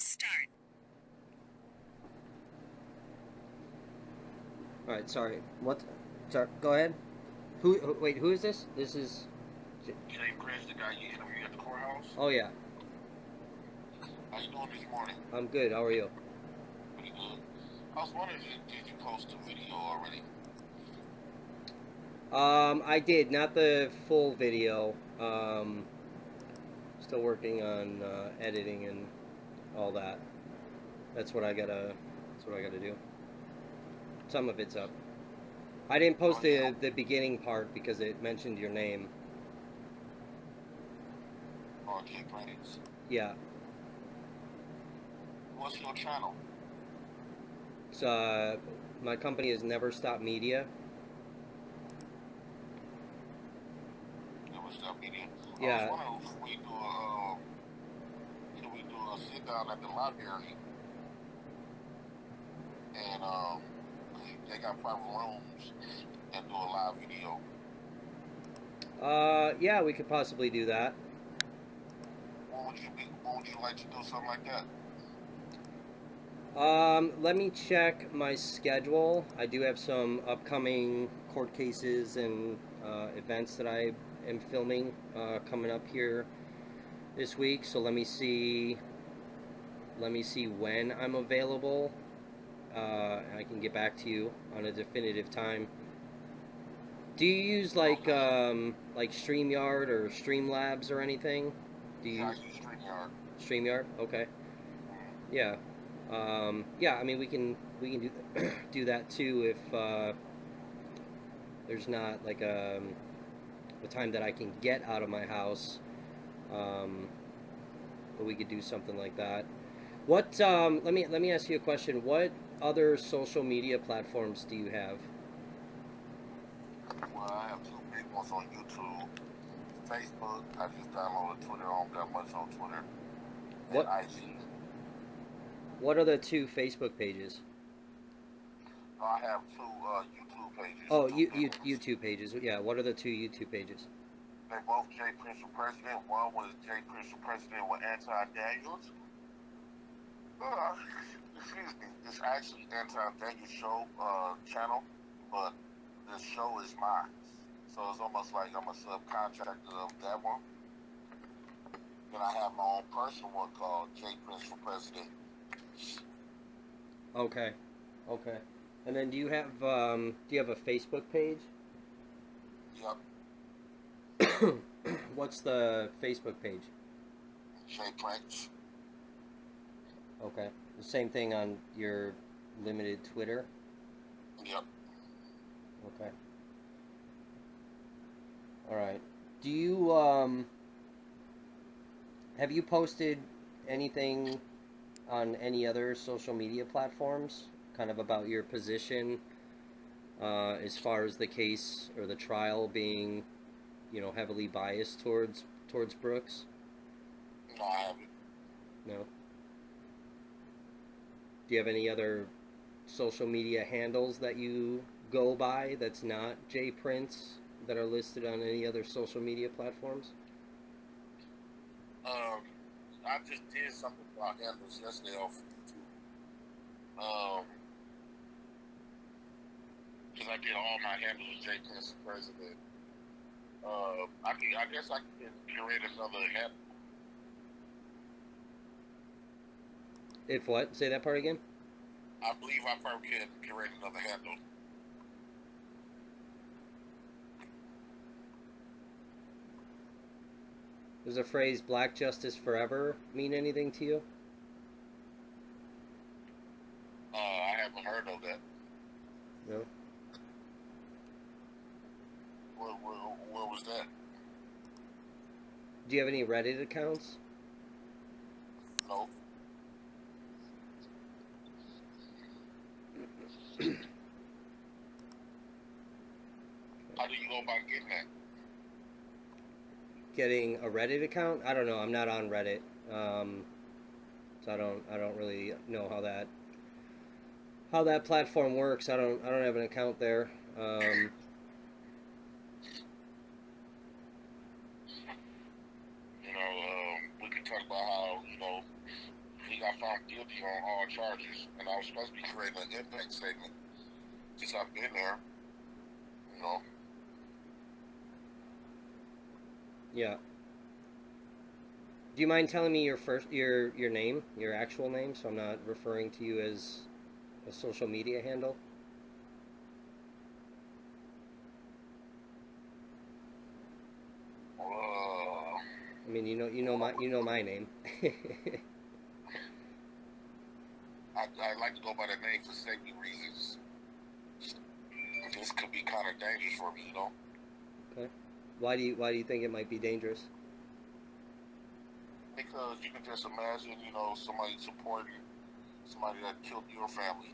Start. All right, sorry. What? Sorry, go ahead. Wait, who is this? This is. Jay Prince, the guy you interviewed at the courthouse. Oh yeah, How you doing this morning? I'm good. How are you? Pretty good. I was wondering, did you post a video already? I did not the full video. Still working on editing and all that. That's what I gotta. That's what I gotta do. Some of it's up. I didn't post Oh, yeah. the beginning part because it mentioned your name. Oh, Jay Prince. Yeah. What's your channel? So my company is Never Stop Media. Never.Stop Media. I was Yeah. wondering if we do a, can we do a sit down at the library and they got private rooms and do a live video. Yeah, we could possibly do that. When would you like to do something like that? Let me check my schedule. I do have some upcoming court cases and events that I am filming coming up here this week. So let me see. Let me see when I'm available. I can get back to you on a definitive time. Do you use Okay. like StreamYard or Streamlabs or anything? Do you Yeah, I use use StreamYard. StreamYard? Okay. Mm-hmm. Yeah. Yeah. I mean, we can do do that too if there's not like a time that I can get out of my house. Um, but we could do something like that. What? Let me ask you a question. What other social media platforms do you have? Well, I have two big ones on YouTube. Facebook, I just downloaded Twitter. I don't got much on Twitter. And What? IG. What are the two Facebook pages? No, I have two YouTube pages, Oh, two big ones. YouTube pages. Yeah. What are the two YouTube pages? They're both Jay Prince for President. One was Jay Prince for President with Anton Daniels. Uh, excuse me. It's actually Anton Daniels' show channel, but this show is mine. So it's almost like I'm a subcontractor of that one. Then I have my own personal one called Jay Prince for President. Okay. Okay. And then do you have a Facebook page? Yep, What's the Facebook page? Jay Prince. Okay. The same thing on your limited Twitter. Yep. Okay. All right. Do you have you posted anything on any other social media platforms kind of about your position as far as the case or the trial being, heavily biased towards Brooks? No, I haven't. No. Do you have any other social media handles that you go by that's not Jay Prince that are listed on any other social media platforms? Um, I just did something about handles yesterday off of YouTube. Um, because I did all my handles with Jay Prince for President. I guess I can create another handle. If what? Say that part again. I believe I probably can create another handle. Does the phrase "Black Justice Forever" mean anything to you? I haven't heard of that. No. Where was that? Do you have any Reddit accounts? No. How do you go about getting that? Getting a Reddit account? I don't know. I'm not on Reddit, so I don't really know how that platform works. I don't have an account there. We can talk about how got found guilty on all charges, and I was supposed to be creating an impact statement since I've been there. You know. Yeah. Do you mind telling me your name, your actual name, so I'm not referring to you as a social media handle? I mean, you know my name. I like to go by that name for safety reasons. This could be kind of dangerous for me, you know. Okay. Why do you think it might be dangerous? Because you can just imagine, you know, somebody supporting somebody that killed your family.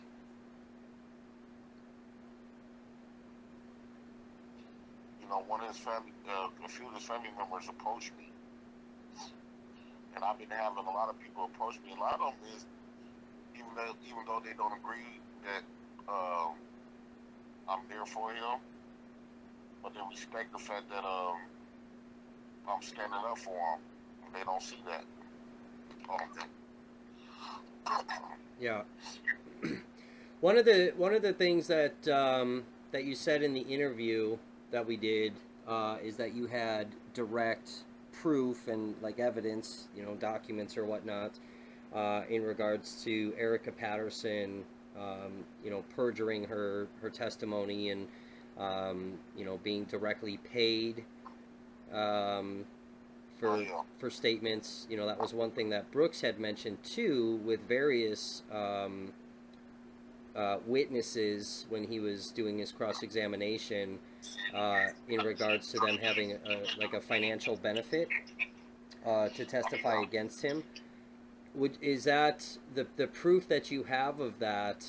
You know, one of his family, a few of his family members approached me, and I've been having a lot of people approach me. A lot of them is even though they don't agree that I'm there for him, but they respect the fact that I'm standing up for them. They don't see that. Yeah. One of the things that that you said in the interview that we did is that you had direct proof and like evidence, documents or whatnot, in regards to Erica Patterson, perjuring her testimony and being directly paid for for statements. That was one thing that Brooks had mentioned too, with various witnesses when he was doing his cross-examination, in regards to them having a financial benefit to testify against him. Is that the proof that you have of that?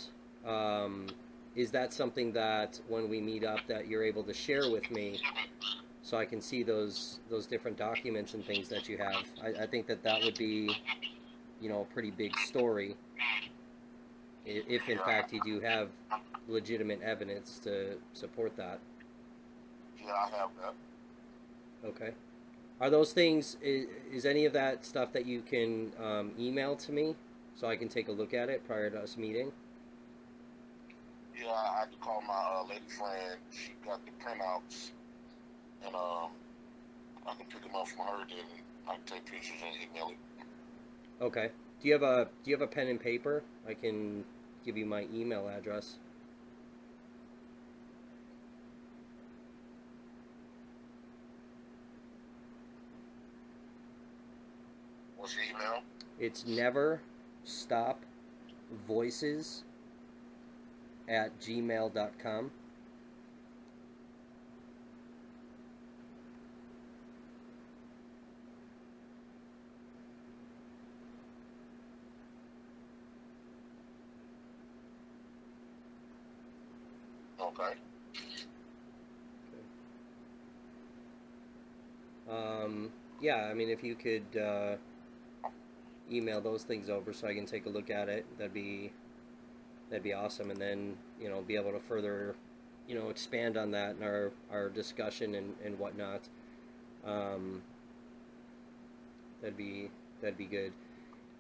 Is that something that when we meet up that you're able to share with me, so I can see those different documents and things that you have? I think that would be, a pretty big story, if in fact you do have legitimate evidence to support that. Yeah, I have that. Okay. Are those things, is any of that stuff that you can email to me so I can take a look at it prior to us meeting? Yeah, I had to call my lady friend. She got the printouts, and I can pick them up from her. Then I can take pictures and email it. Okay. Do you have a pen and paper? I can give you my email address. What's your email? It's Never.Stop.Voices at gmail.com. Okay. Yeah, I mean, if you could email those things over so I can take a look at it, that'd be awesome, and then be able to further expand on that in our discussion and whatnot. Um, that'd be good.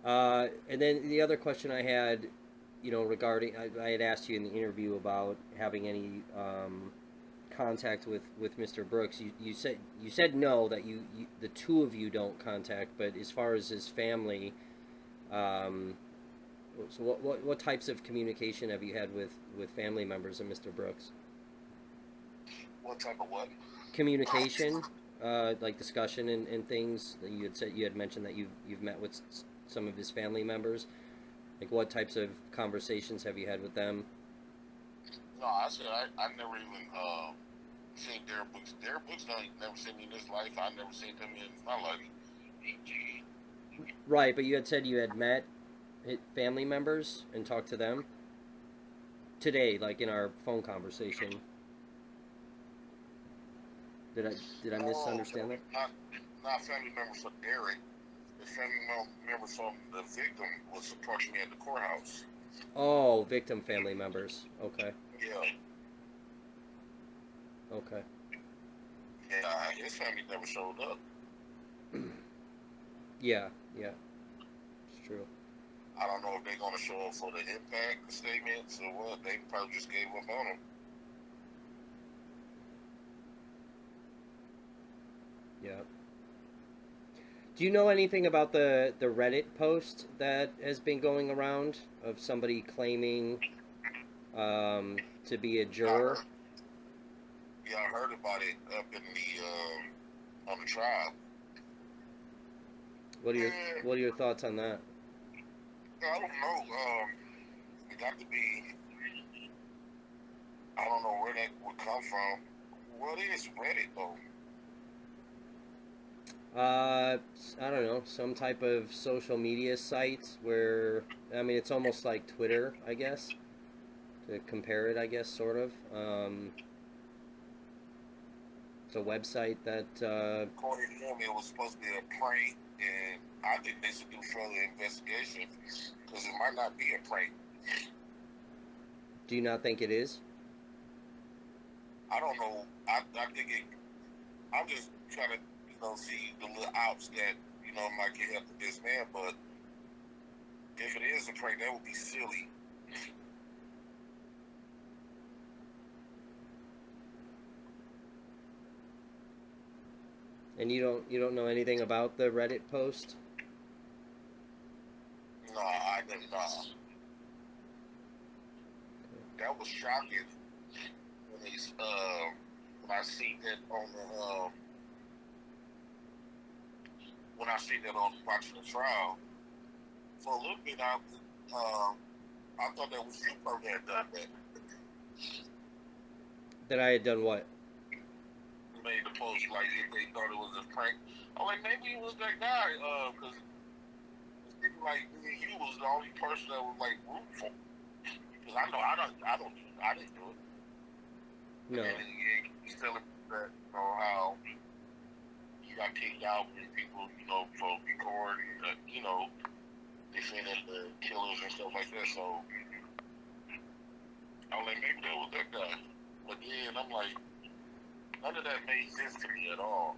And then the other question I had, regarding, I had asked you in the interview about having any contact with Mr. Brooks. You said no, that you the two of you don't contact, but as far as his family, so what types of communication have you had with family members of Mr. Brooks? What type of what? Communication, like discussion and things. That you had mentioned that you've met with some of his family members. Like, what types of conversations have you had with them? No, I said I never even seen their books. Their books never seen me in this life. I never seen them in my life. Right, but you had said you had met family members and talked to them today, like in our phone conversation. Did I misunderstand that? Not family members of Derek. The family members from the victim was approaching me at the courthouse. Oh, victim family members. Okay. Yeah. Okay. Yeah, his family never showed up. Yeah, it's true. I don't know if they're gonna show up for the impact statements or what. They probably just gave up on him. Yeah. Do you know anything about the Reddit post that has been going around of somebody claiming to be a Yeah, I juror? heard. Yeah, I heard about it up in the on the trial. What are your Yeah, what are your thoughts on that? I don't know. It got to be. I don't know where that would come from. What is Reddit though? I don't know, some type of social media site where I mean it's almost like Twitter, I guess, to compare it, I guess, sort of. It's a website that According to him, it was supposed to be a prank, and I think they should do further investigation because it might not be a prank. do you not think it is? I don't know. I think it. I'm just trying to see the little outs that might get help with this man, but if it is a prank, that would be silly. And you don't know anything about the Reddit post? No, I didn't. That was shocking when he's when I see that on the when I see that on watching the trial. For a little bit, I thought that was you probably had done that. That I had done what? Made the post like if they thought it was a prank. Oh, like maybe it was that guy, because it seemed like you was the only person that was like rooting for. Because I know I didn't do it. And No. then he's telling me that how he got kicked out with people for recording defending the killers and stuff like that. So I was like maybe that was that guy. But then I'm like none of that made sense to me at all.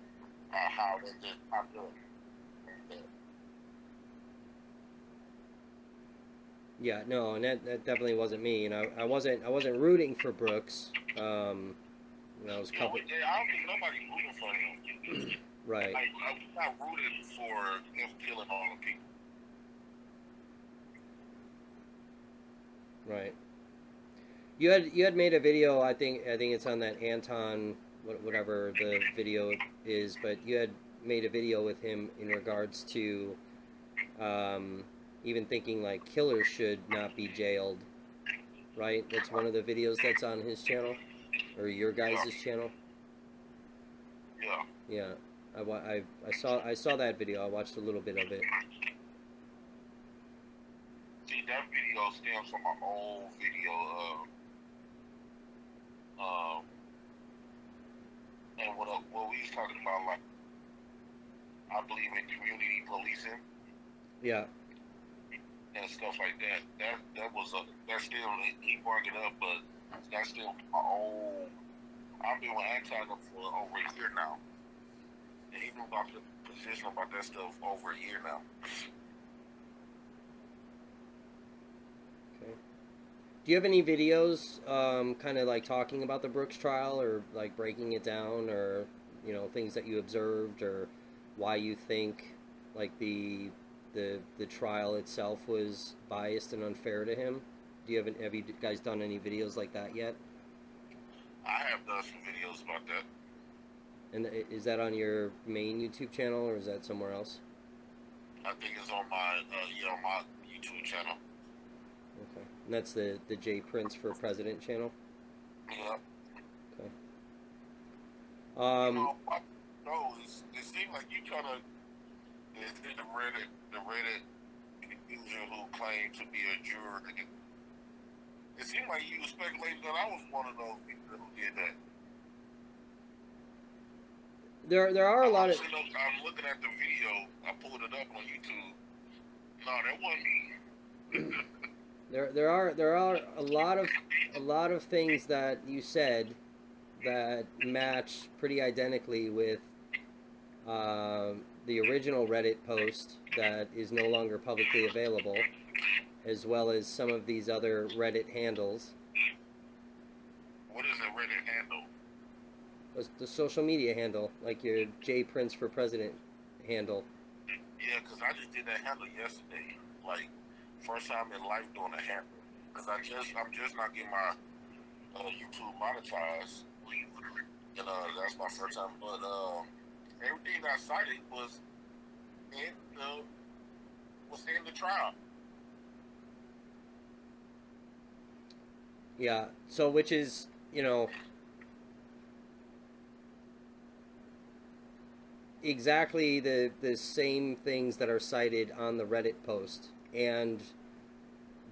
How that just popped up. Yeah, no, and that definitely wasn't me. And I wasn't rooting for Brooks. I was a Yeah, couple. I don't think nobody rooting for him. Right, Like, I'm not rooting for him killing all the people. right. You had made a video. I think it's on that Anton whatever the video is, but you had made a video with him in regards to um, even thinking like killers should not be jailed. Right. That's one of the videos that's on his channel or your Yeah, guys' channel. yeah. Yeah. I saw that video. I watched a little bit of it. See, that video stems from an old video um, and what we was talking about, like, I believe in community policing Yeah. and stuff like that. That's still, he brought it up, but that's still my old, I've been with Anton for over a year now. And he knew about the position about that stuff over a year now. Okay. Do you have any videos, kind of like talking about the Brooks trial, or like breaking it down, or things that you observed, or why you think like the trial itself was biased and unfair to him? Have you guys done any videos like that yet? I have done some videos about that. And is that on your main YouTube channel, or is that somewhere else? I think it's on my YouTube channel. Okay. And that's the J Prince for President channel. Yeah. Okay. You Um. know, it seems like you trying to the Reddit user who claimed to be a juror. It seemed like you were speculating that I was one of those people who did that. There are a lot of I'm looking at the video. I pulled it up on YouTube. No, that wasn't me. there are a lot of things that you said that match pretty identically with the original Reddit post that is no longer publicly available. as well as some of these other Reddit handles. What is a Reddit handle? The social media handle, like your J Prince for President handle. Yeah, because I just did that handle yesterday. Like, first time in life doing a handle. Because I'm just not getting my YouTube monetized. And that's my first time. But everything I cited in the was in the trial. Yeah. So, which is, exactly the same things that are cited on the Reddit post and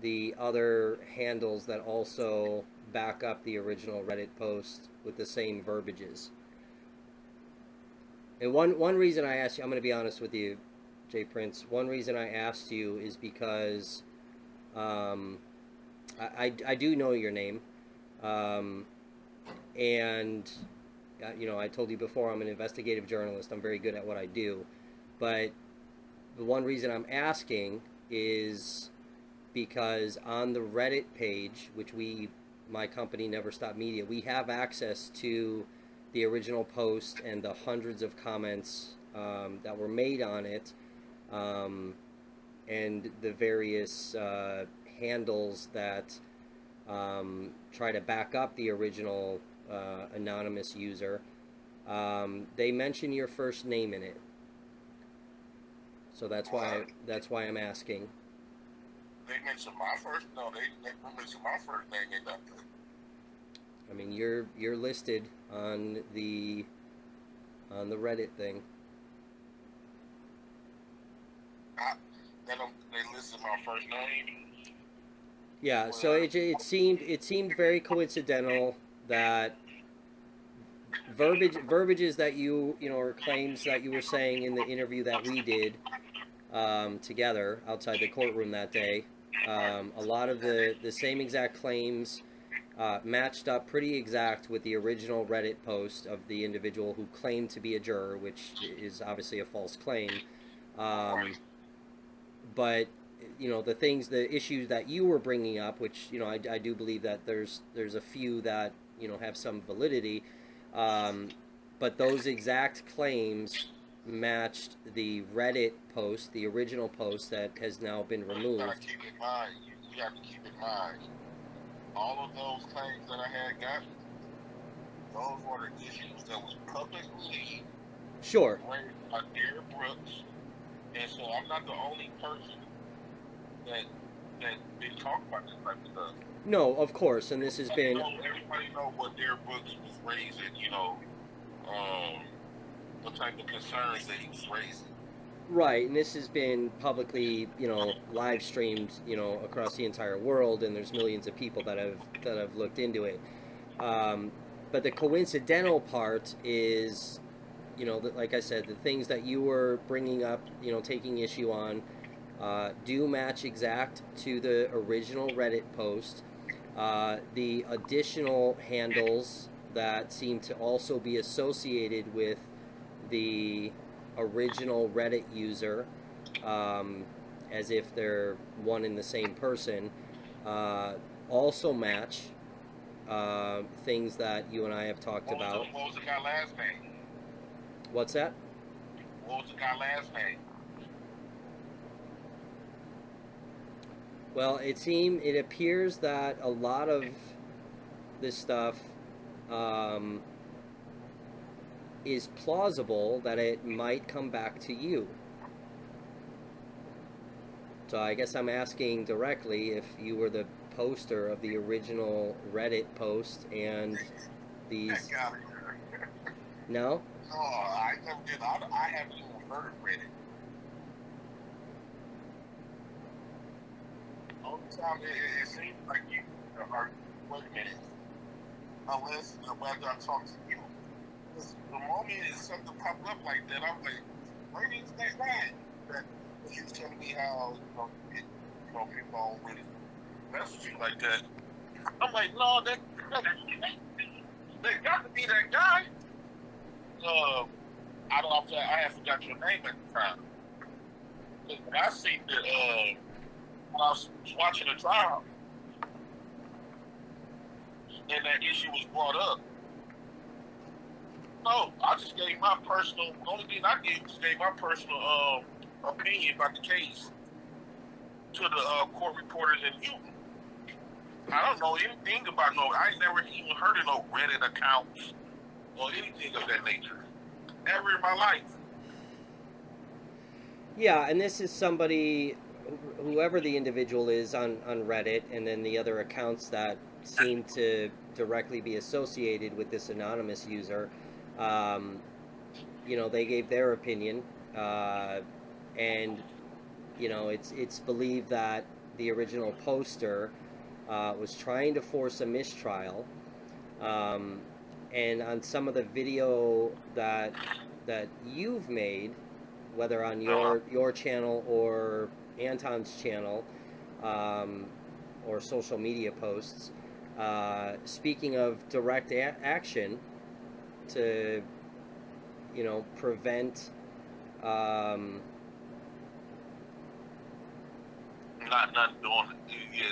the other handles that also back up the original Reddit post with the same verbiages. And one reason I asked you, I'm going to be honest with you, Jay Prince. One reason I asked you is because um, I do know your name, um, and I told you before I'm an investigative journalist. I'm very good at what I do, but the one reason I'm asking is because on the Reddit page, which my company Never Stop Media, we have access to the original post and the hundreds of comments that were made on it, um, and the various handles that try to back up the original anonymous user. They mention your first name in it, so that's why I'm asking. They mentioned my first. No, they mentioned my first name and nothing. I mean, you're listed on the Reddit thing. They listed my first name. Yeah, so Well, it seemed very coincidental that verbiages that or claims that you were saying in the interview that we did together outside the courtroom that day. A lot of the same exact claims matched up pretty exact with the original Reddit post of the individual who claimed to be a juror, which is obviously a false claim. Um, right. but the issues that you were bringing up, which I do believe that there's a few that have some validity, um, but those exact claims matched the Reddit post, the original post that has now been But you gotta removed. keep in mind. You have to keep in mind. All of those claims that I had gotten, those were the issues that was publicly Sure. raised by Derek Brooks, and so I'm not the only person that that been talking about this type of stuff. No, of course, and this has been Everybody know what Derek Brooks was raising. Um, what type of concerns that he was raising. right, and this has been publicly, live streamed, across the entire world, and there's millions of people that have looked into it. Um, but the coincidental part is, like I said, the things that you were bringing up, taking issue on, do match exact to the original Reddit post. The additional handles that seem to also be associated with the original Reddit user, um, as if they're one and the same person, uh, also match things that you and I have talked about. What was the guy last name? What's that? What was the guy last name? Well, it appears that a lot of this stuff um, is plausible that it might come back to you. So I guess I'm asking directly if you were the poster of the original Reddit post and That these. guy. No? No, I never did. I haven't even heard of Reddit. Only time it seems like you are. Wait a minute. Unless whether I talk to you. The moment something popped up like that, I'm like, where is that guy? That he was telling me how people don't really message you like that. I'm like, no, that got to be that guy. I don't know if I had forgot your name at the time. But I seen that when I was watching the trial, and that issue was brought up. No, I just gave my personal. The only thing I did was gave my personal opinion about the case to the court reporters in Houston. I don't know anything about no. I never even heard of no Reddit accounts or anything of that nature ever in my life. Yeah, and this is somebody, whoever the individual is on Reddit, and then the other accounts that seem to directly be associated with this anonymous user. They gave their opinion, and it's believed that the original poster was trying to force a mistrial, and on some of the video that you've made, whether on your channel or Anton's channel, or social media posts, speaking of direct action to prevent not doing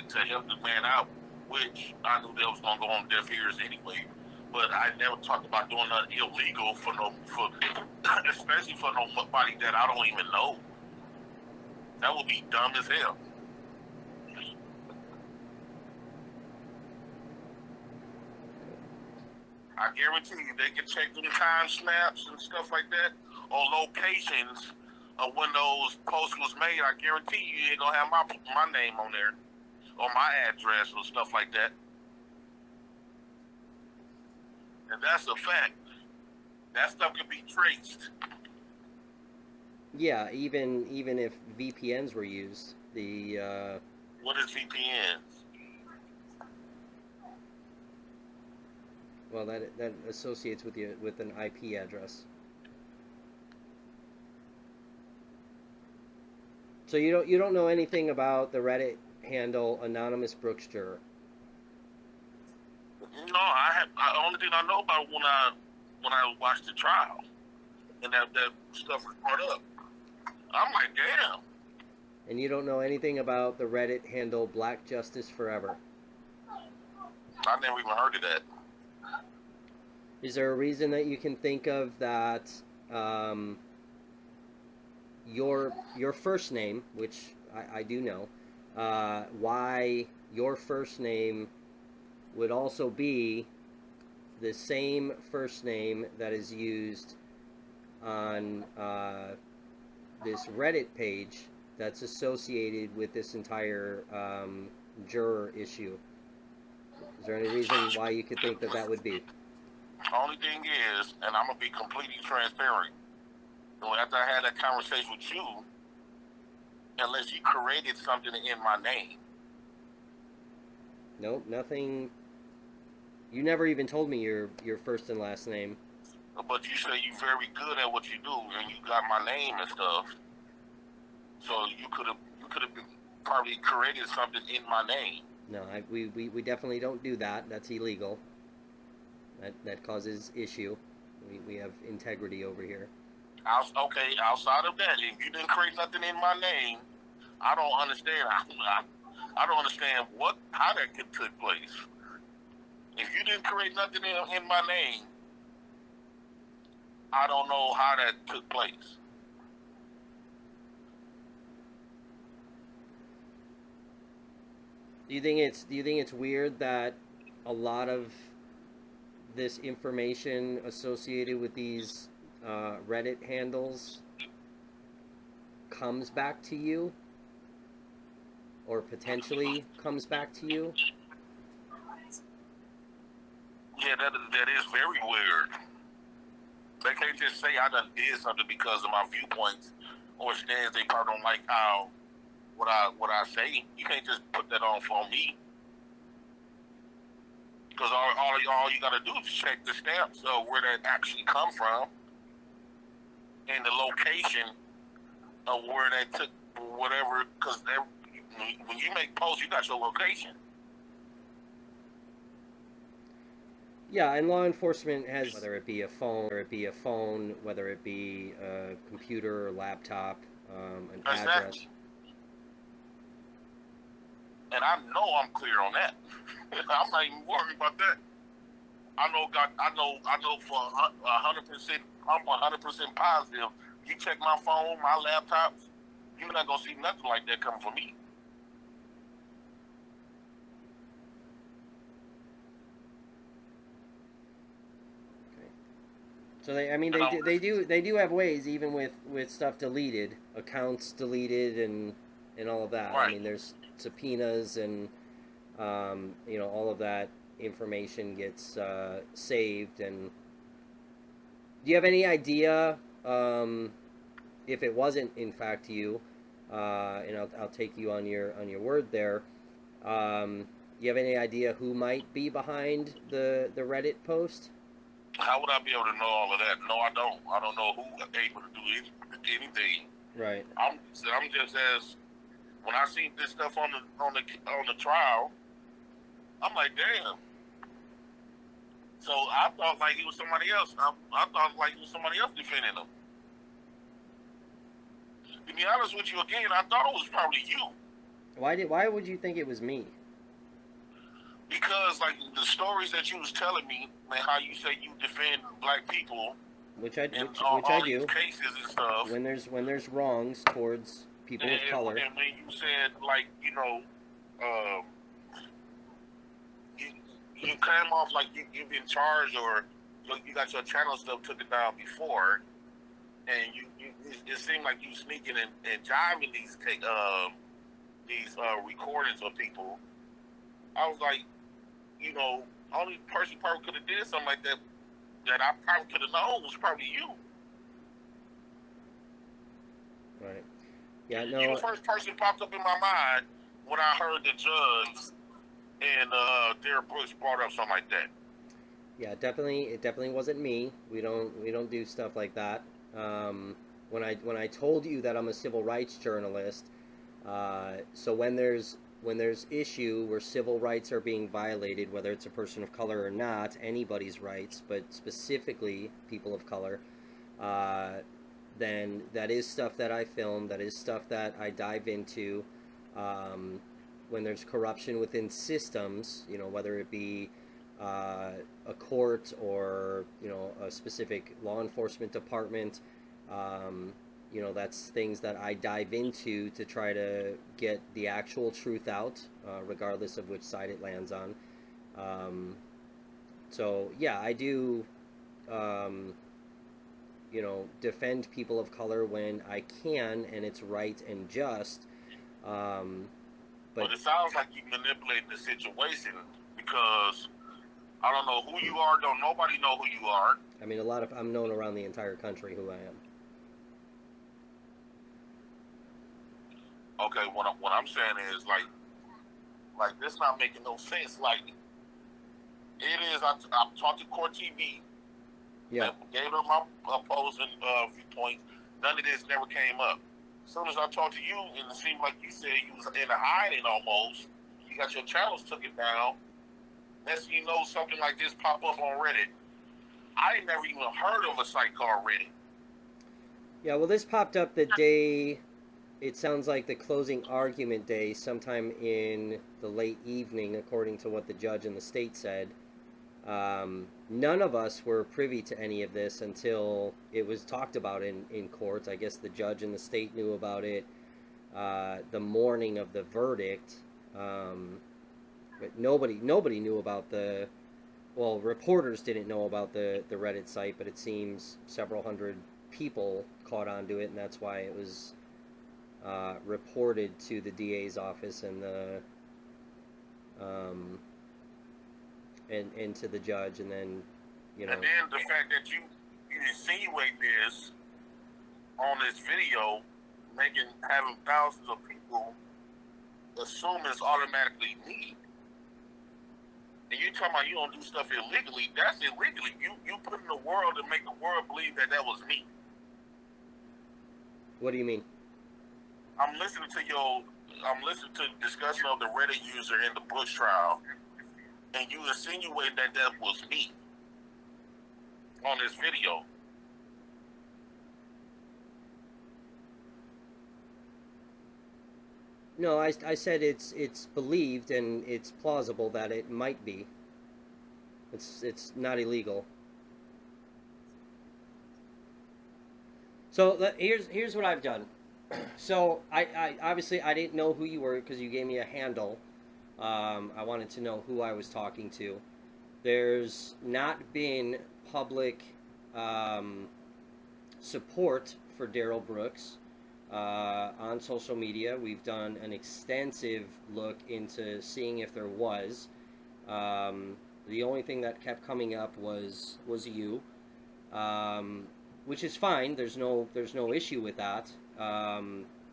to help the man out, which I knew that was gonna go on deaf ears anyway. But I never talked about doing nothing illegal for especially for nobody that I don't even know. That would be dumb as hell. I guarantee you they can check them time snaps and stuff like that, or locations of when those posts was made. I guarantee you ain't gonna have my name on there or my address or stuff like that. And that's a fact. That stuff can be traced. Yeah, even if VPNs were used, what is VPN? Well, that associates with an IP address. So you don't know anything about the Reddit handle Anonymous Brooks Juror? No, the only thing I know about when I watched the trial and that stuff was brought up. I'm like, damn. And you don't know anything about the Reddit handle Black Justice Forever? I never even heard of that. Is there a reason that you can think of that your first name, which I do know, why your first name would also be the same first name that is used on this Reddit page that's associated with this entire juror issue? Is there any reason why you could think that would be? The only thing is, and I'm going to be completely transparent, after I had that conversation with you, unless you created something in my name. Nope, nothing. You never even told me your first and last name. But you say you're very good at what you do, and you got my name and stuff. So you could have probably created something in my name. No, we definitely don't do that. That's illegal. That causes issue. We have integrity over here. Okay, outside of that, if you didn't create nothing in my name, I don't understand. I don't understand how that could take place. If you didn't create nothing in my name, I don't know how that took place. Do you think it's weird that a lot of this information associated with these Reddit handles comes back to you, or potentially comes back to you? Yeah, that is very weird. They can't just say I done did something because of my viewpoints or stands. They probably don't like how what I say. You can't just put that on for me. Because all you gotta do is check the stamps of where that actually come from and the location of where that took whatever. Because when you make posts, you got your location. Yeah, and law enforcement has, whether it be a phone, whether it be a computer or laptop, an address. and I know I'm clear on that. I'm not even worried about that. I know for 100%. I'm 100% positive. You check my phone, my laptops, you're not gonna see nothing like that coming from me. So I mean, they do have ways, even with stuff deleted, accounts deleted, and all of that. I Right. mean, there's subpoenas and all of that information gets saved. And do you have any idea if it wasn't in fact you? And I'll take you on your word there. Do you have any idea who might be behind the Reddit post? How would I be able to know all of that? No, I don't. I don't know who able to do anything. Right. I'm just as when I see this stuff on the trial, I'm like, damn. So I thought like he was somebody else. I thought like he was somebody else defending him. To be honest with you, again, I thought it was probably you. Why would you think it was me? Because like the stories that you was telling me and how you say you defend black people Which I in which I these do. cases and stuff. When there's wrongs towards people of color. And when you said like um, you you came off like you've been charged or you got your channel stuff took it down before, and it seemed like you sneaking and jiving these recordings of people. I was like, only person probably could have did something like that I probably could have known was probably you. Right. Yeah. No. You the first person popped up in my mind when I heard the judge and Derek Brooks brought up something like that. Yeah, definitely. It definitely wasn't me. We don't do stuff like that. When I told you that I'm a civil rights journalist, so when there's issue where civil rights are being violated, whether it's a person of color or not, anybody's rights, but specifically people of color, uh, then that is stuff that I film. That is stuff that I dive into. Um, when there's corruption within systems, whether it be a court or a specific law enforcement department, that's things that I dive into to try to get the actual truth out, regardless of which side it lands on. Um, so yeah, I do. Um, defend people of color when I can, and it's right and just. Um, but But it sounds like you manipulate the situation because I don't know who you are. Don't nobody know who you are. I mean, I'm known around the entire country who I am. Okay, what I'm saying is like this not making no sense. Like it is. I talked to Court TV. Yeah. Gave them my opposing viewpoints. None of this never came up. As soon as I talked to you, and it seemed like you said you was in a hiding almost. You got your channels took it down. Next thing you know, something like this pop up on Reddit. I ain't never even heard of a site called Reddit. Yeah. Well, this popped up the day. It sounds like the closing argument day, sometime in the late evening, according to what the judge in the state said. None of us were privy to any of this until it was talked about in court. I guess the judge in the state knew about it the morning of the verdict. But nobody knew about well, reporters didn't know about the Reddit site, but it seems several hundred people caught onto it, and that's why it was reported to the DA's office and and to the judge, and then And then the fact that you insinuate this on this video, having thousands of people assume it's automatically me. And you talking about you don't do stuff illegally? That's illegally. You put in the world to make the world believe that was me. What do you mean? I'm listening to the discussion of the Reddit user in the Bush trial, and you insinuate that was me on this video. No, I said it's believed and it's plausible that it might be. It's not illegal. So here's what I've done. So I obviously I didn't know who you were because you gave me a handle. I wanted to know who I was talking to. There's not been public um, support for Daryl Brooks on social media. We've done an extensive look into seeing if there was. Um, the only thing that kept coming up was you, um, which is fine. There's no issue with that.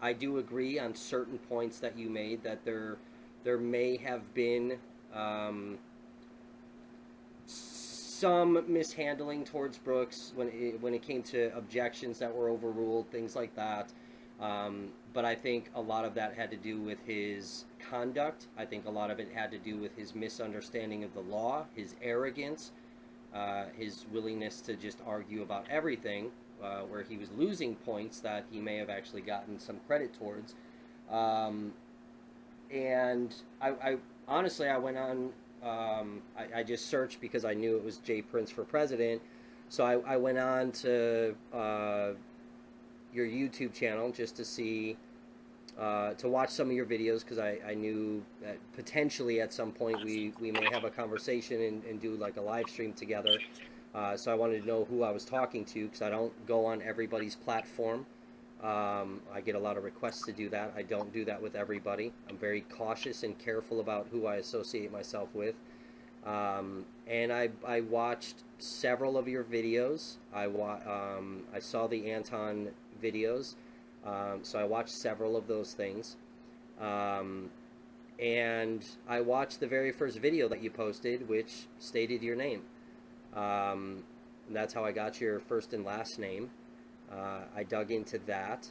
I do agree on certain points that you made that there may have been some mishandling towards Brooks when it came to objections that were overruled, things like that. But I think a lot of that had to do with his conduct. I think a lot of it had to do with his misunderstanding of the law, his arrogance, his willingness to just argue about everything, where he was losing points that he may have actually gotten some credit towards. Um, and I honestly I went on. I just searched because I knew it was Jay Prince for president, so I went on to your YouTube channel just to see to watch some of your videos because I knew that potentially at some point we may have a conversation and do like a live stream together. So I wanted to know who I was talking to because I don't go on everybody's platform. I get a lot of requests to do that. I don't do that with everybody. I'm very cautious and careful about who I associate myself with. And I watched several of your videos. I saw the Anton videos, so I watched several of those things. Um, and I watched the very first video that you posted, which stated your name. And that's how I got your first and last name. I dug into that.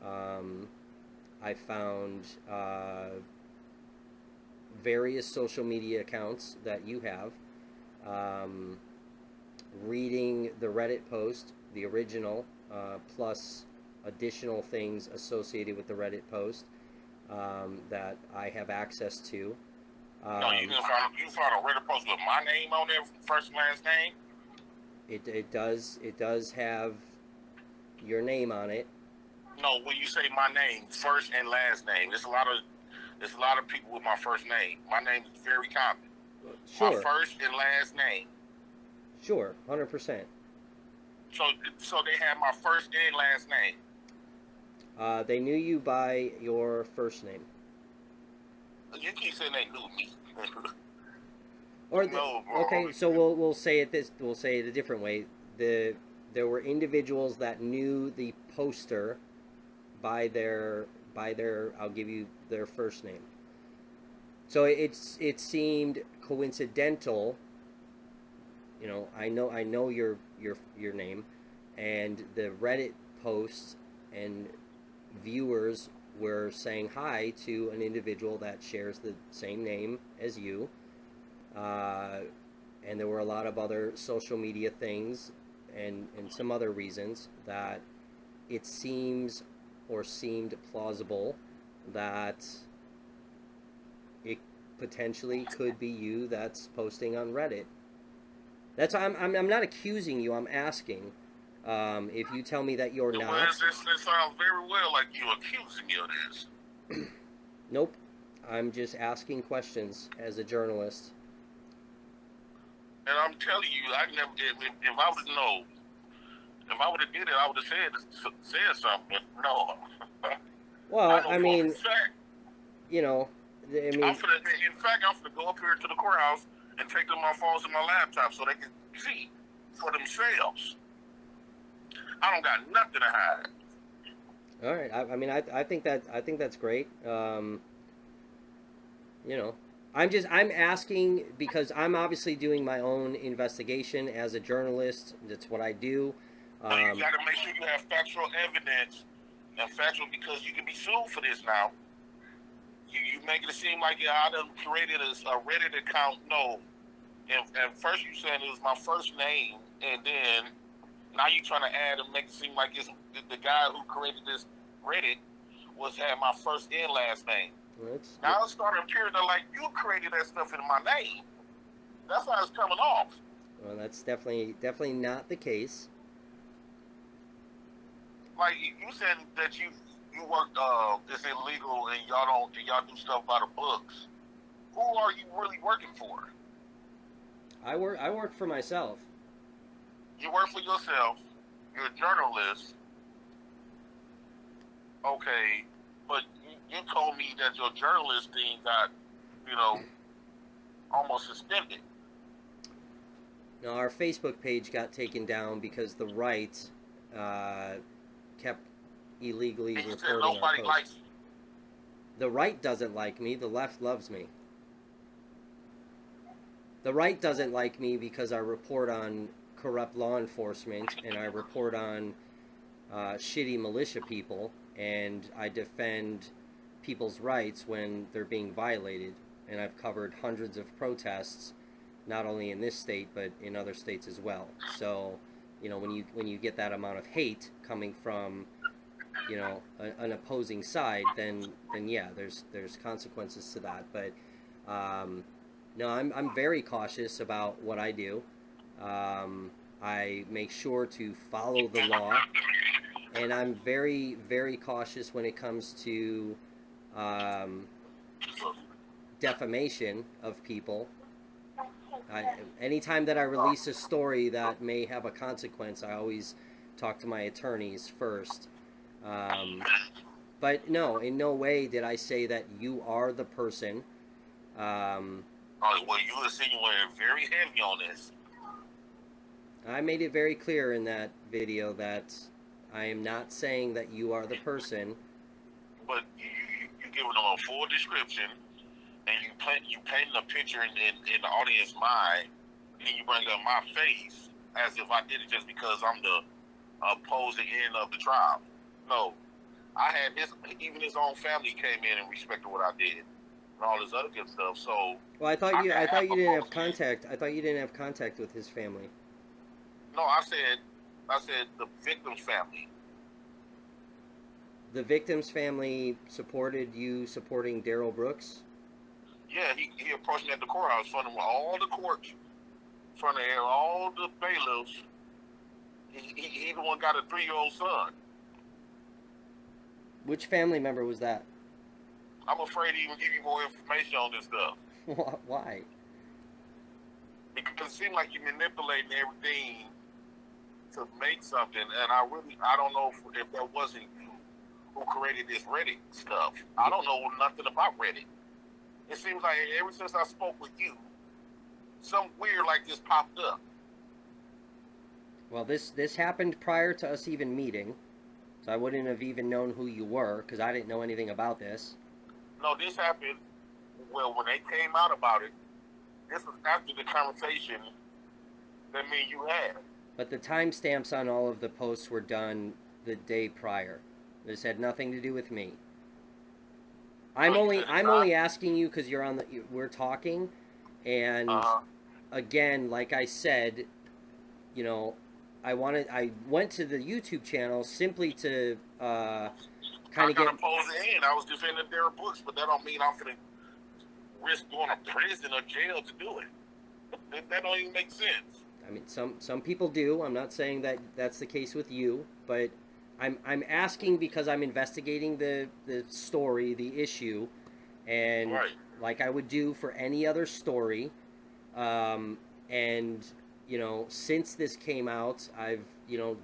Um, I found various social media accounts that you have. Um, Reading the Reddit post, the original, plus additional things associated with the Reddit post that I have access to. No, you found a Reddit post with my name on there, first and last name. It does have your name on it. No, when you say my name, first and last name, there's a lot of people with my first name. My name is very common. My Sure, first and last name. sure, 100%. So so they have my first and last name. They knew you by your first name. You keep saying they knew me. Or No, bro. okay, so we'll say it this we'll say it a different way. The There were individuals that knew the poster by their I'll give you their first name. So it seemed coincidental. I know your name, and the Reddit posts and viewers were saying hi to an individual that shares the same name as you. Uh, and there were a lot of other social media things and some other reasons that it seemed plausible that it potentially could be you that's posting on Reddit. That's I'm not accusing you. I'm asking. If you tell me that you're Well, not, it sounds very well like you accusing me of this. nope. I'm just asking questions as a journalist. And I'm telling you, I never. If I would know, if I would have did it, I would have said something. No, I Well, know I for a mean, fact. you know, I mean, I'm finna go up here to the courthouse and take them my phones and my laptop so they can see for themselves. I don't got nothing to hide. all right. I mean, I think that's great. You know, I'm asking because I'm obviously doing my own investigation as a journalist. That's what I do. But you Um, got to make sure you have factual evidence and factual because you can be sued for this now. You make it seem like I done created a Reddit account. No, and first you saying it was my first name, and then now you trying to add and make it seem like it's the guy who created this Reddit was had my first and last name. Well, it's, Now it started appearing that like you created that stuff in my name. That's how it's coming off. well, that's definitely not the case. Like you said that you work it's illegal and y'all do stuff by the books. Who are you really working for? I work for myself. You work for yourself. You're a journalist. Okay, but you told me that your journalist thing got, almost suspended. Now, our Facebook page got taken down because the right kept illegally And you said reporting our nobody posts. likes you. The right doesn't like me. The left loves me. The right doesn't like me because I report on corrupt law enforcement and I report on shitty militia people, and I defend people's rights when they're being violated. And I've covered hundreds of protests, not only in this state but in other states as well. So, when you get that amount of hate coming from, an opposing side, then yeah, there's consequences to that. But no, I'm very cautious about what I do. I make sure to follow the law, and I'm very, very cautious when it comes to defamation of people. Anytime that I release a story that may have a consequence, I always talk to my attorneys first. But no, in no way did I say that you are the person. Well, you insinuated very heavy on this. I made it very clear in that video that I am not saying that you are the person. But you giving them a full description, and you painting a picture in the audience mind, and then you bring up my face as if I did it just because I'm the opposing end of the trial. No, I had even his own family came in and respected what I did, and all this other good stuff. So, well, I thought you didn't have contact. I thought you didn't have contact with his family. No, I said the victim's family. The victim's family supported you supporting Daryl Brooks? Yeah, he approached me at the courthouse in front of all the courts, in front of all the bailiffs. He the one got a 3-year-old son. Which family member was that? I'm afraid to even give you more information on this stuff. Why? Because it seems like you're manipulating everything to make something, and I don't know if that wasn't you who created this Reddit stuff. I don't know nothing about Reddit. It seems like ever since I spoke with you, something weird like this popped up. Well, this happened prior to us even meeting, so I wouldn't have even known who you were because I didn't know anything about this. No, this happened, well, when they came out about it, this was after the conversation that me and you had. But the timestamps on all of the posts were done the day prior. This had nothing to do with me. I'm only asking you because we're talking, and again, like I said, I went to the YouTube channel simply to kind of get. Opposed in. I was defending their books, but that don't mean I'm gonna risk going to prison or jail to do it. That don't even make sense. I mean, some people do. I'm not saying that that's the case with you, but I'm asking because I'm investigating the story, the issue, and right. Like I would do for any other story, and since this came out, I've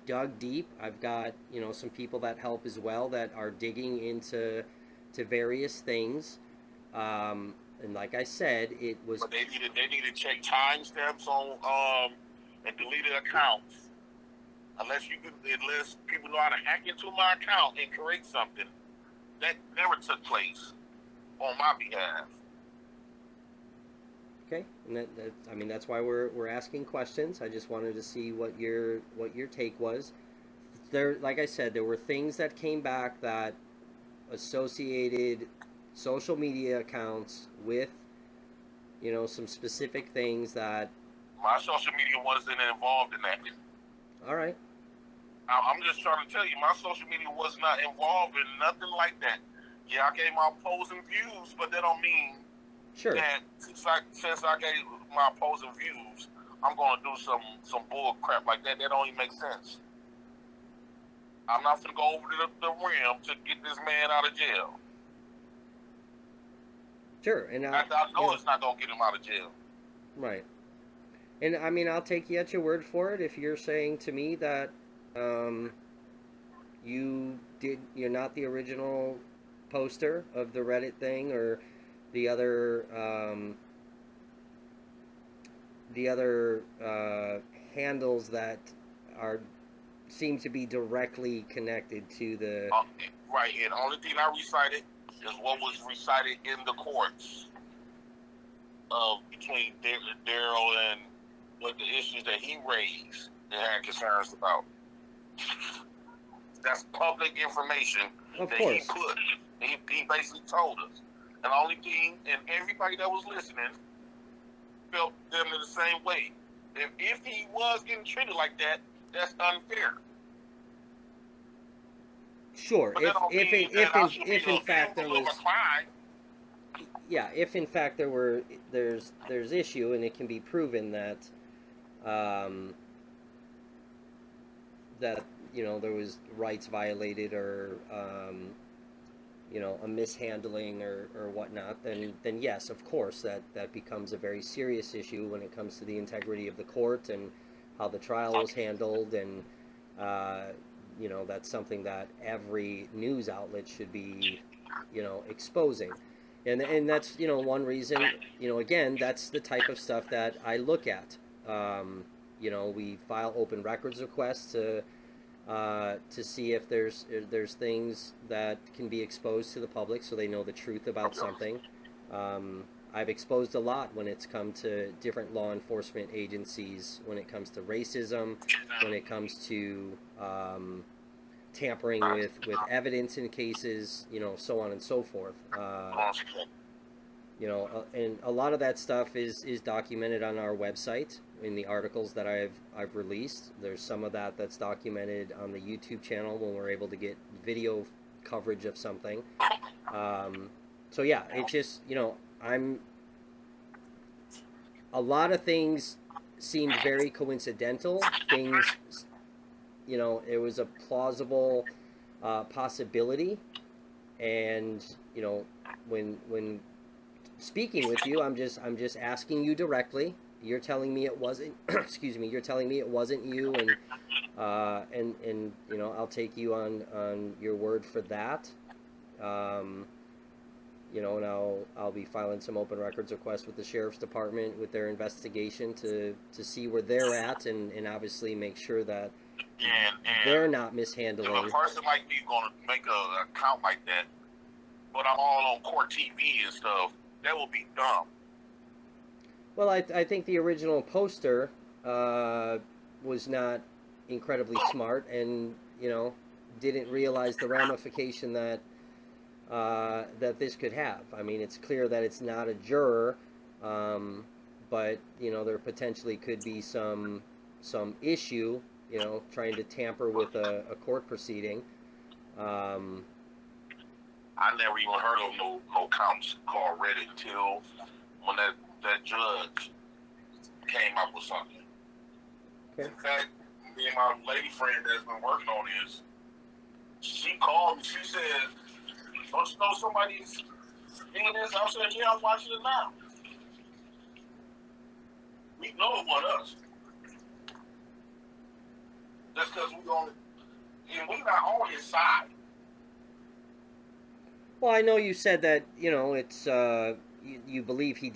dug deep. I've got some people that help as well that are digging into various things. And like I said, it was. But they need to check timestamps on and deleted accounts. Unless people know how to hack into my account and create something that never took place on my behalf. Okay, and that's why we're asking questions. I just wanted to see what your take was. There, like I said, there were things that came back that associated social media accounts with some specific things that my social media wasn't involved in that. All right. I'm just trying to tell you, my social media was not involved in nothing like that. Yeah, I gave my opposing views, but that don't mean Sure. that since I gave my opposing views, I'm gonna do some bull crap like that. That don't even make sense. I'm not gonna go over to the rim to get this man out of jail. Sure. And I you know know, it's not gonna get him out of jail. right. And I mean, I'll take you at your word for it if you're saying to me that um, you're not the original poster of the Reddit thing or the other handles that are seem to be directly connected to the. Uh, right, and the only thing I recited is what was recited in the courts of between Daryl and what the issues that he raised and had concerns about. That's public information Of that he course. put. He basically told us. And the only thing, and everybody that was listening felt them in the same way. If he was getting treated like that, that's unfair. Sure. But that don't mean that I should be If in the fact there vehicle of a was, crime. yeah, if in fact there's issue and it can be proven that um, that there was rights violated or a mishandling or whatnot, then yes, of course that becomes a very serious issue when it comes to the integrity of the court and how the trial was handled, and uh, that's something that every news outlet should be exposing. And that's one reason, again, that's the type of stuff that I look at. We file open records requests to see if there's things that can be exposed to the public so they know the truth about something. I've exposed a lot when it's come to different law enforcement agencies, when it comes to racism, when it comes to tampering with evidence in cases, so on and so forth. And a lot of that stuff is documented on our website in the articles that I've released. There's some of that that's documented on the YouTube channel when we're able to get video coverage of something. So yeah, it just I'm a lot of things seemed very coincidental. Things it was a plausible possibility, and when speaking with you, I'm just asking you directly. You're telling me it wasn't. Excuse me. You're telling me it wasn't you, and I'll take you on your word for that. Um, and I'll be filing some open records requests with the sheriff's department with their investigation to see where they're at, and obviously make sure that they're And not if mishandling. a person like me gonna make a account like that, but I'm all on court TV and stuff, that would be dumb. Well, I think the original poster was not incredibly smart, and didn't realize the ramification that this could have. I mean, it's clear that it's not a juror, but there potentially could be some issue, trying to tamper with a court proceeding. Um, I never even heard of no accounts called Reddit until when that judge came up with something. okay. In fact, me and my lady friend that's been working on this, she called me. She said, "Don't you know somebody's doing this?" I said, "Yeah, I'm watching it now. We know it wasn't us. That's because we on it, and we not on his side." Well, I know you said that it's you believe he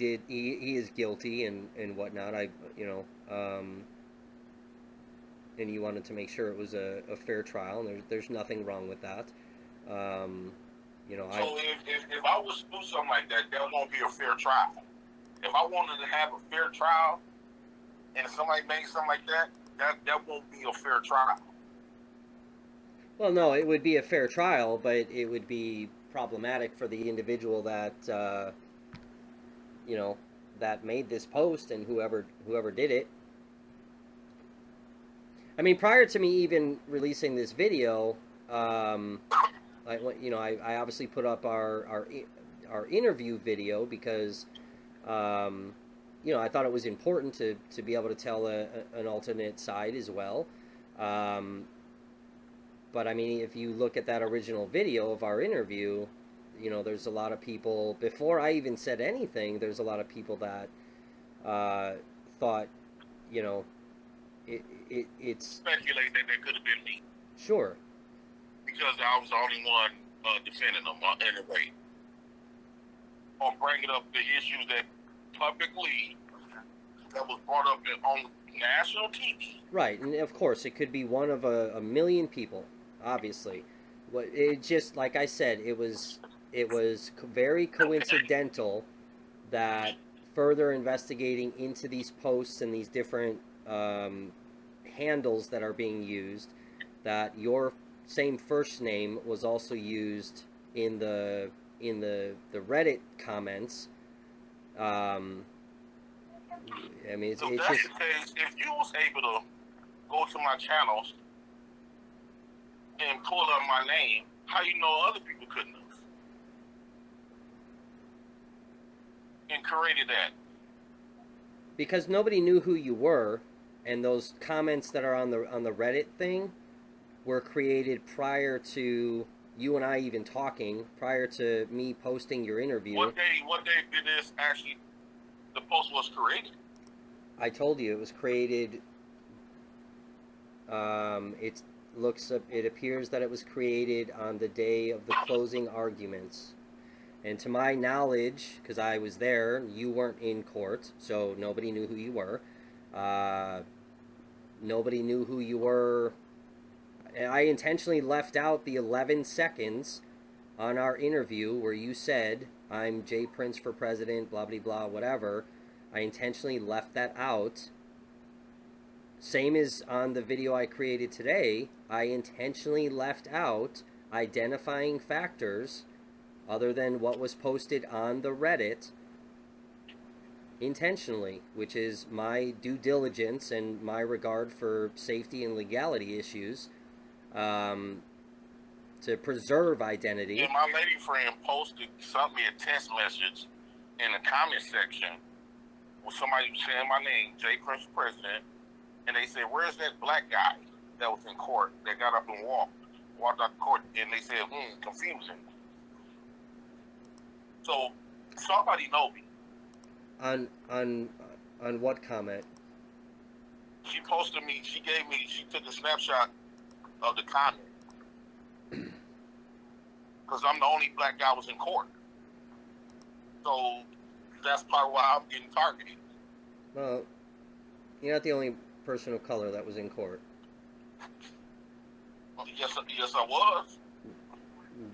is guilty and whatnot. And you wanted to make sure it was a fair trial, and there's nothing wrong with that. Um, So if I was to do something like that, that won't be a fair trial. If I wanted to have a fair trial and somebody makes something like that, that won't be a fair trial. well, no, it would be a fair trial, but it would be problematic for the individual that you know that made this post and whoever did it. I mean, prior to me even releasing this video, I obviously put up our interview video because I thought it was important to be able to tell an alternate side as well. Um, but I mean, if you look at that original video of our interview, there's a lot of people, before I even said anything, there's a lot of people that thought, you know, it's Speculate that could have been me. Sure. Because I was the only one defending them anyway. Or bringing up the issues that publicly that was brought up on national TV. Right, and of course, it could be one of a million people, obviously. It just, like I said, it was very coincidental that further investigating into these posts and these different handles that are being used, that your same first name was also used in the Reddit comments. I mean, so it's that's just the case. If you was able to go to my channels and pull up my name, how you know other people couldn't have? And created that. because nobody knew who you were, and those comments that are on the Reddit thing were created prior to you and I even talking, prior to me posting your interview. What day did this actually, the post was created? I told you it was created. It appears that it was created on the day of the closing arguments. And to my knowledge, because I was there, you weren't in court, so nobody knew who you were. Nobody knew who you were. I intentionally left out the 11 seconds on our interview where you said, "I'm Jay Prince for president, blah, blah, blah, whatever." I intentionally left that out. Same as on the video I created today, I intentionally left out identifying factors other than what was posted on the Reddit intentionally, which is my due diligence and my regard for safety and legality issues, to preserve identity. And my lady friend sent me a text message in the comment section with somebody saying my name, Jay Prince for president, and they said, "Where's that black guy that was in court that got up and walked out the court?" And they said, confusing. So somebody know me. On what comment? She posted me. She took a snapshot of the comment because I'm the only black guy was in court. So that's probably why I'm getting targeted. Well, you're not the only person of color that was in court. Yes, I was.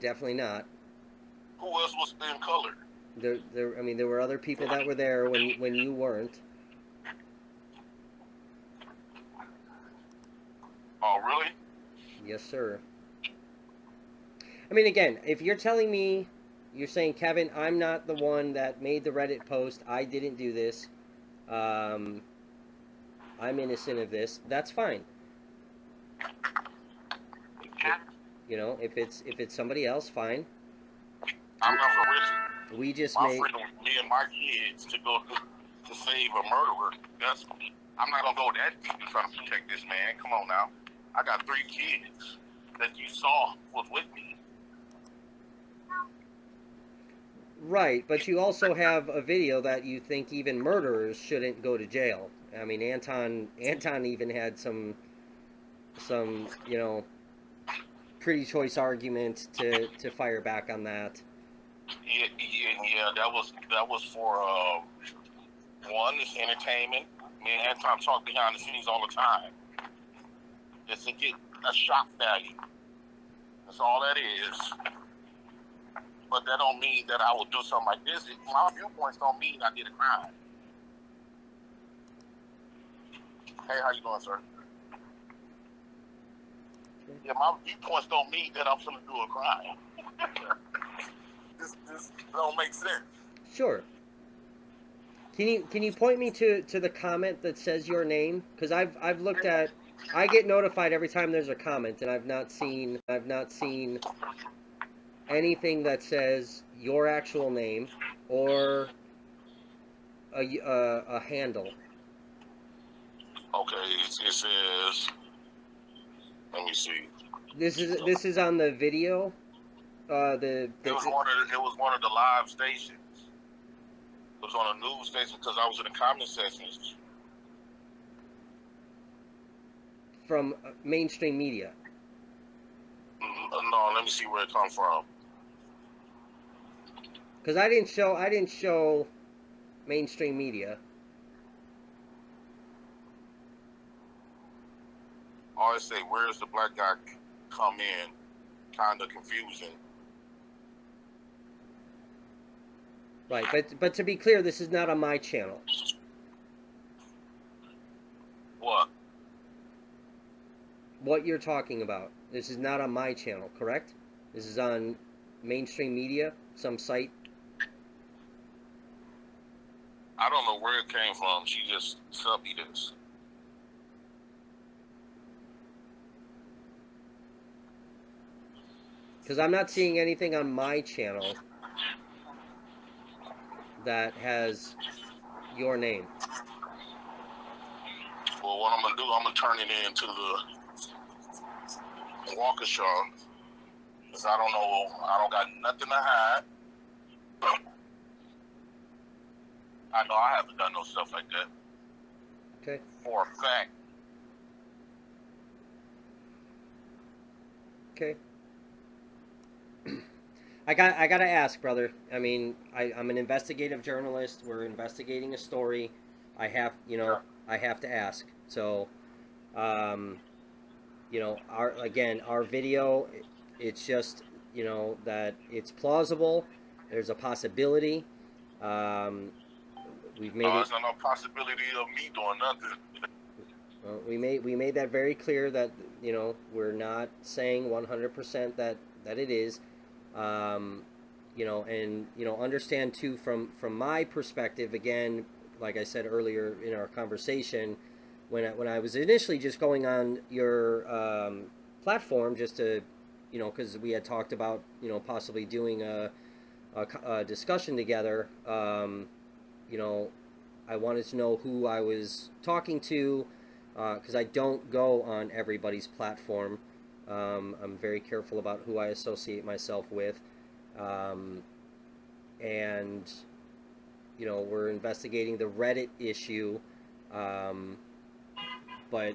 Definitely not. Who else was in color? There were other people that were there when you weren't. Oh, really? Yes, sir. I mean, again, if you're telling me, you're saying, "Kevin, I'm not the one that made the Reddit post. I didn't do this. I'm innocent of this." That's fine. If it's somebody else, fine. I'm not for risking We just my made. freedom, me and my kids, to go to save a murderer. I'm not gonna go that deep in trying to protect this man. Come on now. I got 3 kids that you saw was with me. Right, but you also have a video that you think even murderers shouldn't go to jail. I mean, Anton even had some pretty choice argument to fire back on that. Yeah. That was for one, it's entertainment. Me and Anton talk behind the scenes all the time. It's to get a shock value. That's all that is. But that don't mean that I will do something like this. My viewpoints don't mean I did a crime. Hey, how you doing, sir? Yeah, my viewpoints don't mean that I'm going to do a crime. This don't make sense. Sure. Can you point me to the comment that says your name? Because I've looked at I get notified every time there's a comment, and I've not seen anything that says your actual name or a handle. Okay, it says. Let me see. This is on the video. It was one of the live stations. It was on a news station because I was in the comment sections. From mainstream media. No, let me see where it comes from. Because I didn't show mainstream media. I always say, where's the black guy come in? Kind of confusing. Right, but to be clear, this is not on my channel. What? What you're talking about. This is not on my channel, correct? This is on mainstream media, some site. I don't know where it came from. She just subbed me this. Because I'm not seeing anything on my channel that has your name. Well, what I'm going to do, I'm going to turn it into the Walker Show. Because I don't know, I don't got nothing to hide. I know I haven't done no stuff like that. Okay. For a fact. Okay. I got to ask, brother. I mean, I'm an investigative journalist. We're investigating a story. I have, Yeah. I have to ask. So, our video, it's just, that it's plausible. There's a possibility. We've made it. There's no possibility of me doing nothing. We made that very clear that we're not saying 100% that it is. Understand too from my perspective. Again, like I said earlier in our conversation, when I was initially just going on your platform just to, because we had talked about possibly doing a discussion together. I wanted to know who I was talking to, because I don't go on everybody's platform. I'm very careful about who I associate myself with. And we're investigating the Reddit issue. But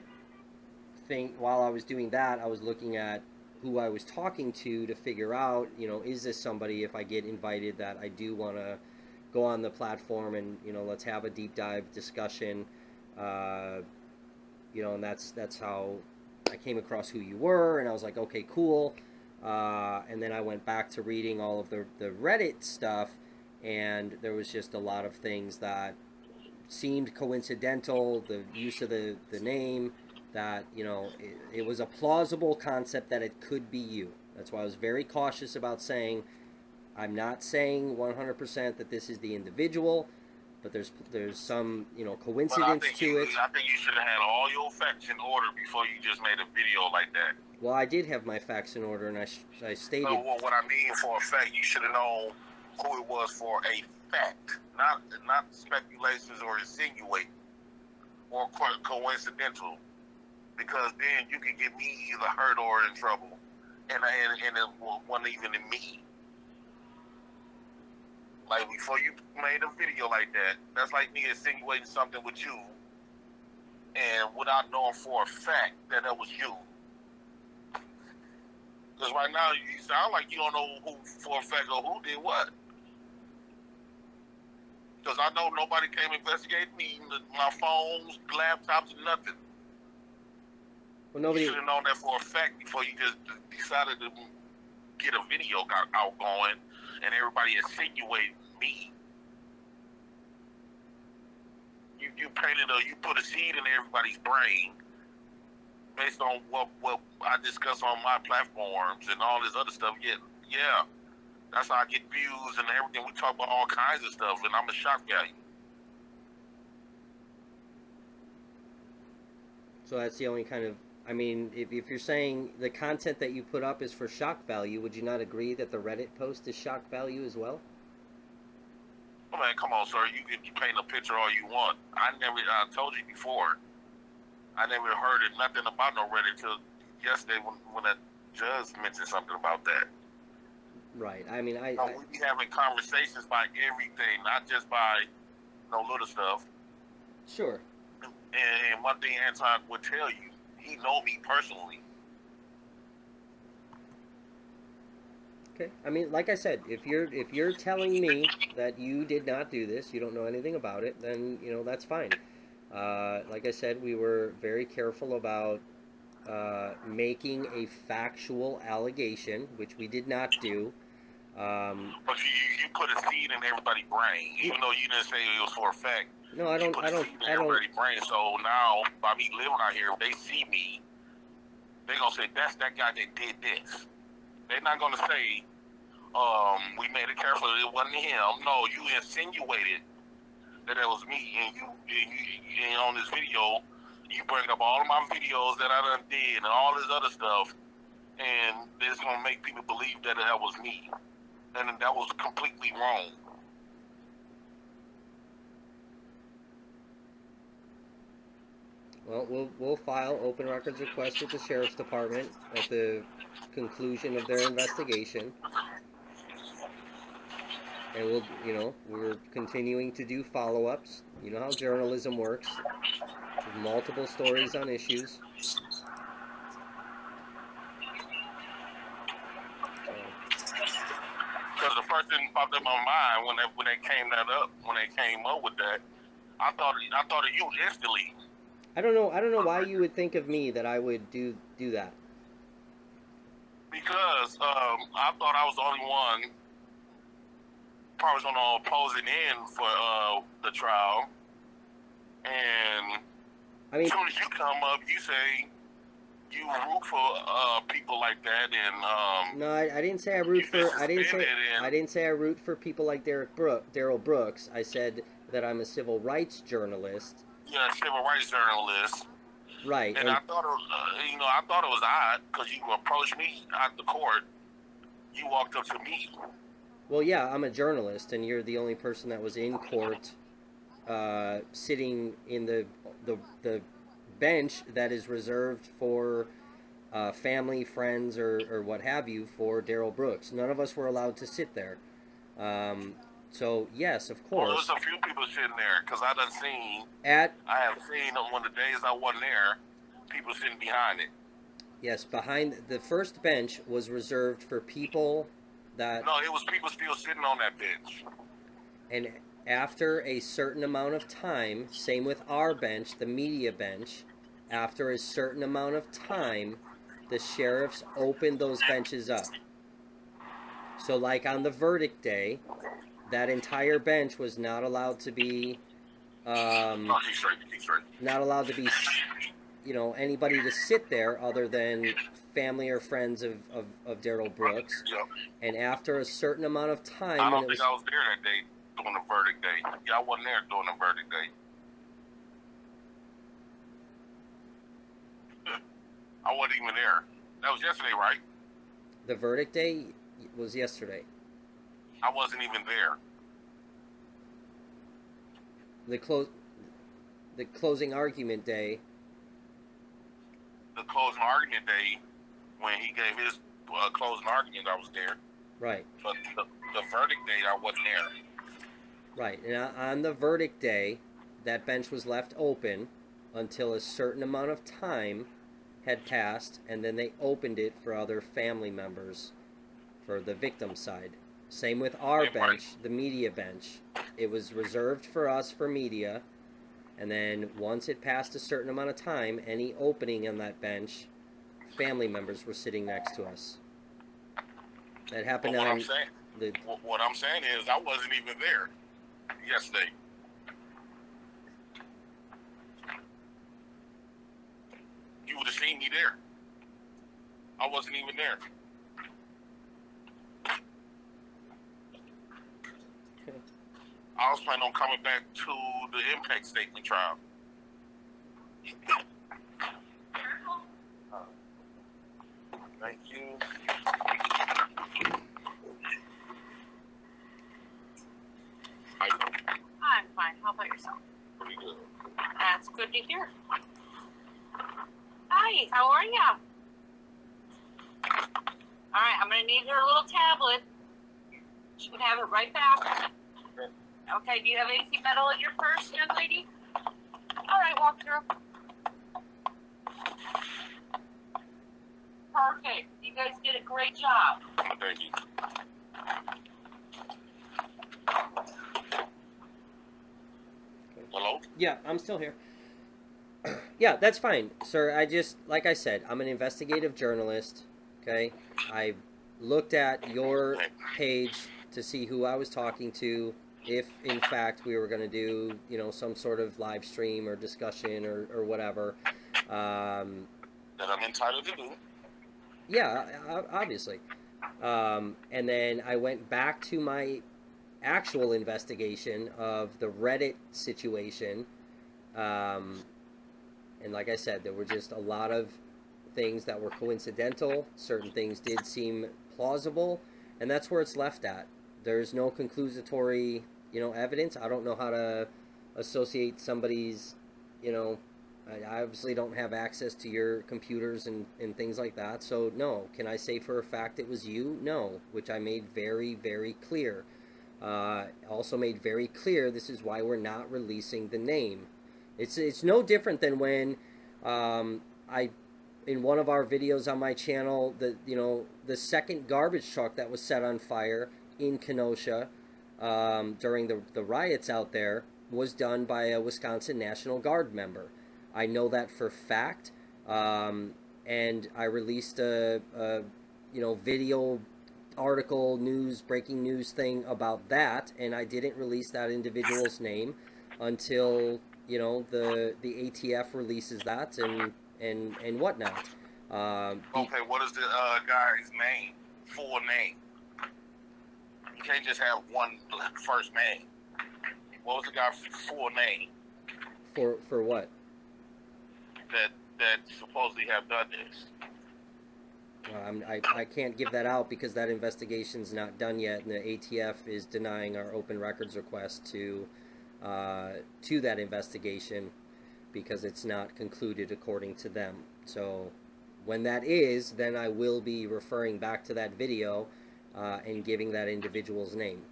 while I was doing that, I was looking at who I was talking to figure out, is this somebody, if I get invited, that I do want to go on the platform and, let's have a deep dive discussion. And that's how I came across who you were, and I was like, okay, cool. And then I went back to reading all of the Reddit stuff, and there was just a lot of things that seemed coincidental. The use of the name, that it was a plausible concept that it could be you. That's why I was very cautious about saying, I'm not saying 100% that this is the individual, but there's some coincidence to it. I think you should have had all your facts in order before you just made a video like that. Well, I did have my facts in order, and I stated. No, what I mean for a fact, you should have known who it was for a fact, not speculations or insinuating or coincidental, because then you could get me either hurt or in trouble, and it wasn't even in me. Like, before you made a video like that, that's like me insinuating something with you, and without knowing for a fact that was you. Because right now, you sound like you don't know who for a fact or who did what. Because I know nobody came investigate me, my phones, laptops, nothing. Well, nobody. You should have known that for a fact before you just decided to get a video out going, and everybody insinuated me. You put a seed in everybody's brain based on what I discuss on my platforms and all this other stuff. Yeah, that's how I get views and everything. We talk about all kinds of stuff, and I'm a shock value. So that's the only kind of. I mean, if you're saying the content that you put up is for shock value, would you not agree that the Reddit post is shock value as well? Oh, man, come on, sir. You paint a picture all you want. I told you before. I never heard nothing about no Reddit till yesterday when that judge mentioned something about that. Right. I mean, No, we be having conversations by everything, not just by no little stuff. Sure. And one thing Anton would tell you, he know me personally. Okay. I mean, like I said, if you're telling me that you did not do this, you don't know anything about it, then that's fine. Like I said, we were very careful about making a factual allegation, which we did not do. But you put a seed in everybody's brain, even though you didn't say it was for a fact. No, I You don't. put I a don't. seed in I don't. everybody's brain. So now, by me living out here, if they see me, they gonna say that's that guy that did this. They're not gonna say, we made it careful. It wasn't him. No, you insinuated that it was me, and on this video, you bring up all of my videos that I done did and all this other stuff, and it's gonna make people believe that that was me, and that was completely wrong. Well, we'll file open records request with the sheriff's department at the conclusion of their investigation, and we're continuing to do follow-ups. You know how journalism works, with multiple stories on issues. So, Because the first thing popped in my mind when they came up with that, I thought of you instantly. I don't know. I don't know why you would think of me that I would do that. Because I thought I was the only one probably going to oppose it in for the trial. And I mean, as soon as you come up, you say you root for people like that, and no, I didn't say I root for. I didn't say I root for people like Daryl Brooks. I said that I'm a civil rights journalist. Yeah, civil rights journalist. Right. And I thought I thought it was odd because you approached me at the court. You walked up to me. Well, yeah, I'm a journalist, and you're the only person that was in court, sitting in the bench that is reserved for family, friends, or what have you for Daryl Brooks. None of us were allowed to sit there. So yes, of course. Well, there's a few people sitting there because I have seen on the days I wasn't there, people sitting behind it. Yes, behind the first bench was reserved for people that. No, it was people still sitting on that bench. And after a certain amount of time, same with our bench, the media bench, after a certain amount of time, the sheriffs opened those benches up. So, like on the verdict day, that entire bench was not allowed to be. Keep straight. Not allowed to be, anybody to sit there other than family or friends of Daryl Brooks. Yep. And after a certain amount of time, I don't think I was there that day during the verdict day. Yeah, I wasn't there during the verdict day. I wasn't even there. That was yesterday, right? The verdict day was yesterday. I wasn't even there. The closing argument day. The closing argument day, when he gave his closing argument, I was there. Right. But the verdict day, I wasn't there. Right. And on the verdict day, that bench was left open until a certain amount of time had passed, and then they opened it for other family members for the victim side. Same with our bench, the media bench. It was reserved for us for media, and then once it passed a certain amount of time, any opening on that bench, family members were sitting next to us. That happened what on I'm saying, what I'm saying is I wasn't even there yesterday. You would have seen me there. I wasn't even there. I was planning on coming back to the impact statement trial. Thank you. I'm fine. How about yourself? Pretty good. That's good to hear. Hi, how are ya? All right, I'm going to need your little tablet. You can have it right back. Okay, do you have anything metal in your purse, young lady? All right, walk through. Perfect. You guys did a great job. Thank you. Hello? Yeah, I'm still here. Yeah, that's fine, sir. Like I said, I'm an investigative journalist. Okay, I looked at your page to see who I was talking to, if in fact we were going to do, some sort of live stream or discussion or whatever. That I'm entitled to do. Yeah, obviously. And then I went back to my actual investigation of the Reddit situation. And like I said, there were just a lot of things that were coincidental. Certain things did seem plausible, and that's where it's left at. There's no conclusatory, evidence. I don't know how to associate somebody's, I obviously don't have access to your computers and things like that. So no, can I say for a fact it was you? No, which I made very, very clear. Also made very clear this is why we're not releasing the name. It's no different than when I in one of our videos on my channel, the second garbage truck that was set on fire in Kenosha during the riots out there was done by a Wisconsin National Guard member. I know that for fact, and I released a video article, breaking news thing about that, and I didn't release that individual's name until the ATF releases that and whatnot. Okay, what is the guy's name? Full name. You can't just have one first name. What was the guy's full name? For what? That supposedly have done this. I can't give that out because that investigation's not done yet, and the ATF is denying our open records request to that investigation because it's not concluded according to them. So when that is, then I will be referring back to that video and giving that individual's name.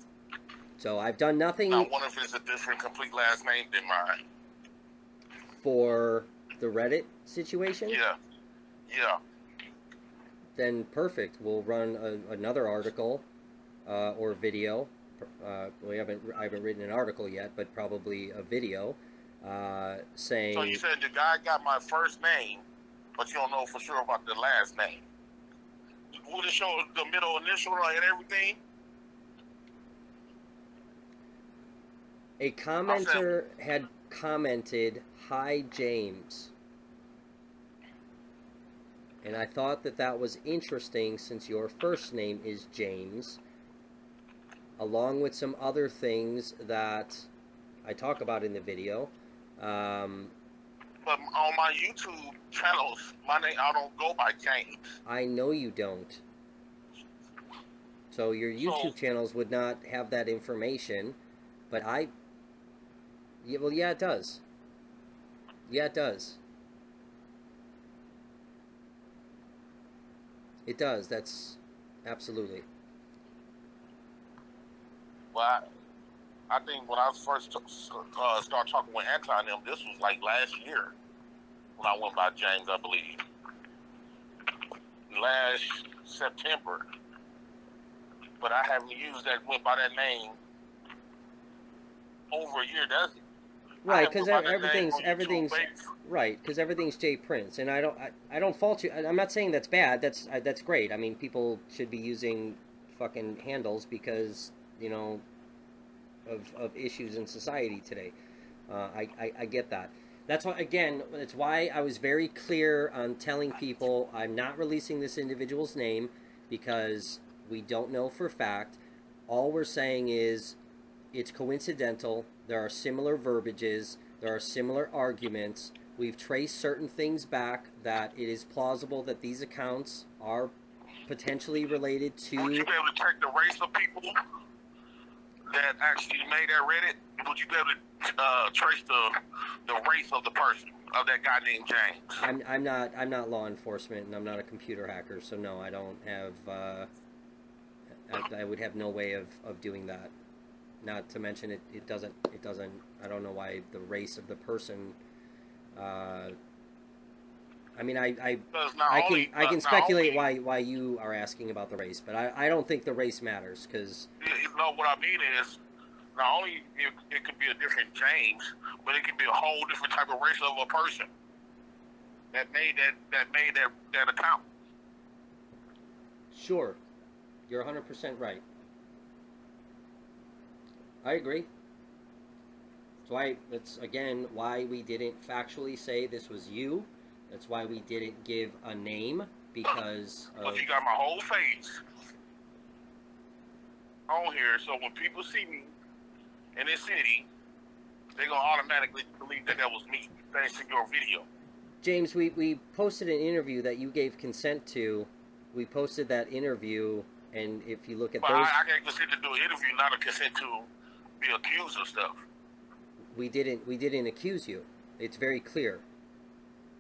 So I've done nothing. I wonder if it's a different, complete last name than mine. For the Reddit situation? Yeah. Then perfect. We'll run another article or video. I haven't written an article yet, but probably a video saying. So you said the guy got my first name, but you don't know for sure about the last name. Would it show the middle initial and everything? A commenter had commented, "Hi, James." And I thought that was interesting since your first name is James, along with some other things that I talk about in the video. But on my YouTube channels, my name, I don't go by James. I know you don't. So your YouTube channels would not have that information, but yeah, it does. Yeah, it does. It does. That's absolutely. Well, I think when I first started talking with Anti and them, this was like last year when I went by James, I believe. Last September. But I haven't went by that name over a year, does it? Right, because everything's right, because everything's Jay Prince, and I don't fault you. I'm not saying that's bad. That's great. I mean, people should be using fucking handles because of issues in society today. I get that. That's why, again, it's why I was very clear on telling people I'm not releasing this individual's name because we don't know for a fact. All we're saying is it's coincidental. There are similar verbiages. There are similar arguments. We've traced certain things back that it is plausible that these accounts are potentially related to. Would you be able to check the race of people that actually made that Reddit? Would you be able to trace the race of the person, of that guy named James? I'm not law enforcement, and I'm not a computer hacker, so no, I don't have. I would have no way of doing that. Not to mention it doesn't. I don't know why the race of the person. I mean, I can speculate why you are asking about the race, but I don't think the race matters, because. You know what I mean is, not only it could be a different James, but it could be a whole different type of race of a person that made that account. Sure, you're 100% right. I agree. So that's again why we didn't factually say this was you. That's why we didn't give a name, because. But you got my whole face on here, so when people see me in this city, they're gonna automatically believe that was me, thanks to your video. James, we posted an interview that you gave consent to. We posted that interview, and if you look at those, I can't consent to do an interview, not a consent to be accused of stuff. We didn't accuse you. It's very clear.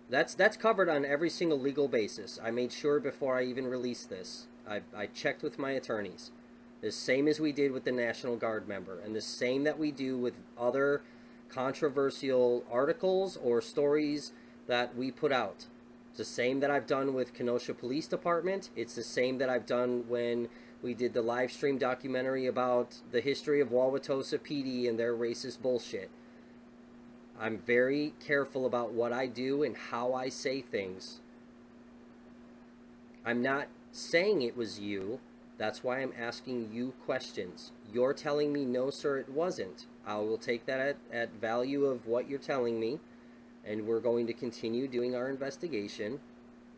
That's covered on every single legal basis. I made sure before I even released this. I checked with my attorneys. The same as we did with the National Guard member, and the same that we do with other controversial articles or stories that we put out. It's the same that I've done with Kenosha Police Department. It's the same that I've done when we did the live stream documentary about the history of Wauwatosa PD and their racist bullshit. I'm very careful about what I do and how I say things. I'm not saying it was you. That's why I'm asking you questions. You're telling me, no, sir, it wasn't. I will take that at value of what you're telling me, and we're going to continue doing our investigation,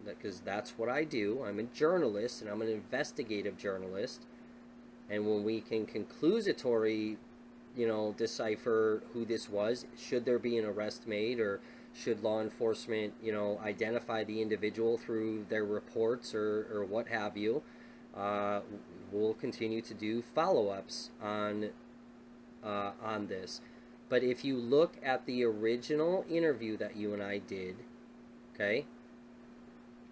because that's what I do. I'm a journalist, and I'm an investigative journalist. And when we can conclusatory, decipher who this was, should there be an arrest made, or should law enforcement, identify the individual through their reports or what have you, we'll continue to do follow-ups on this. But if you look at the original interview that you and I did, okay,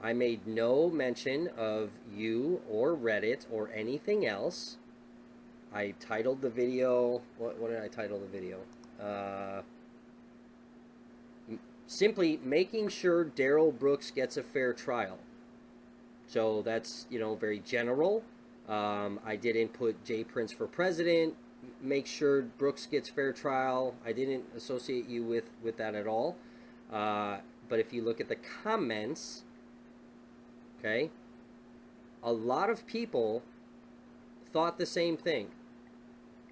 I made no mention of you or Reddit or anything else. I titled the video, what did I title the video? Simply making sure Daryl Brooks gets a fair trial. So that's, very general. I didn't put Jay Prince for president, make sure Brooks gets fair trial. I didn't associate you with that at all. But if you look at the comments, okay, a lot of people thought the same thing.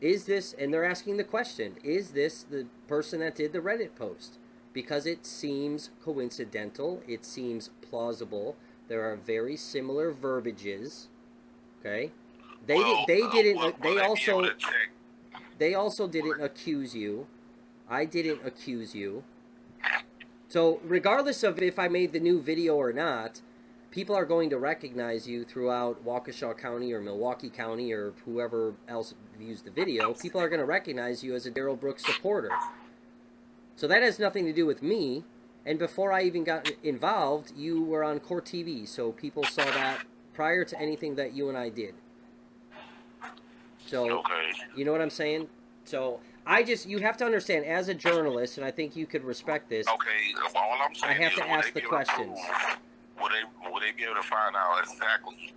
Is this, and they're asking the question, is this the person that did the Reddit post? Because it seems coincidental, it seems plausible. There are very similar verbiages. Okay, they also didn't accuse you. I didn't accuse you. So regardless of if I made the new video or not, people are going to recognize you throughout Waukesha County or Milwaukee County or whoever else views the video. People are going to recognize you as a Daryl Brooks supporter. So that has nothing to do with me. And before I even got involved, you were on Court TV, so people saw that prior to anything that you and I did. So, you know what I'm saying? So, you have to understand, as a journalist, and I think you could respect this, all I'm saying I have to ask the questions. Will they be able to find out exactly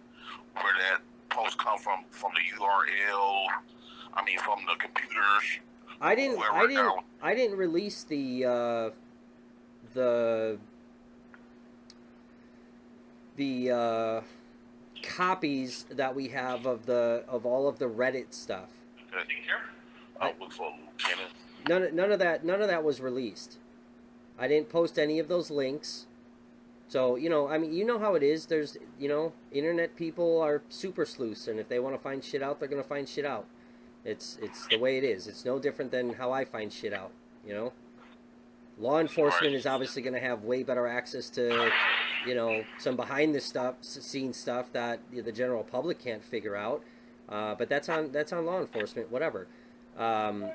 where that post come from the URL? I mean, from the computers. I didn't release the copies that we have of all of the Reddit stuff. None of that was released. I didn't post any of those links. So, I mean, you know how it is. There's, internet people are super sleuths, and if they want to find shit out, they're going to find shit out. It's the way it is. It's no different than how I find shit out, Law enforcement is obviously going to have way better access to some behind the scene stuff that the general public can't figure out. But that's on law enforcement, whatever. Um,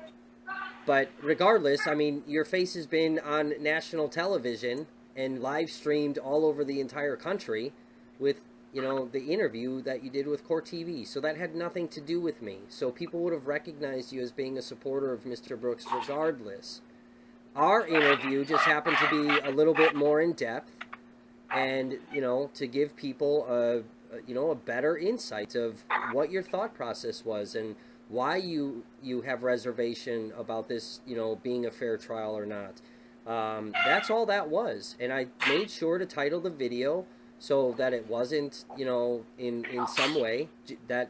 but regardless, I mean, your face has been on national television and live streamed all over the entire country with, the interview that you did with Court TV. So that had nothing to do with me. So people would have recognized you as being a supporter of Mr. Brooks regardless. Our interview just happened to be a little bit more in depth and, to give people a better insight of what your thought process was and why you have reservation about this, being a fair trial or not. That's all that was. And I made sure to title the video so that it wasn't, in some way that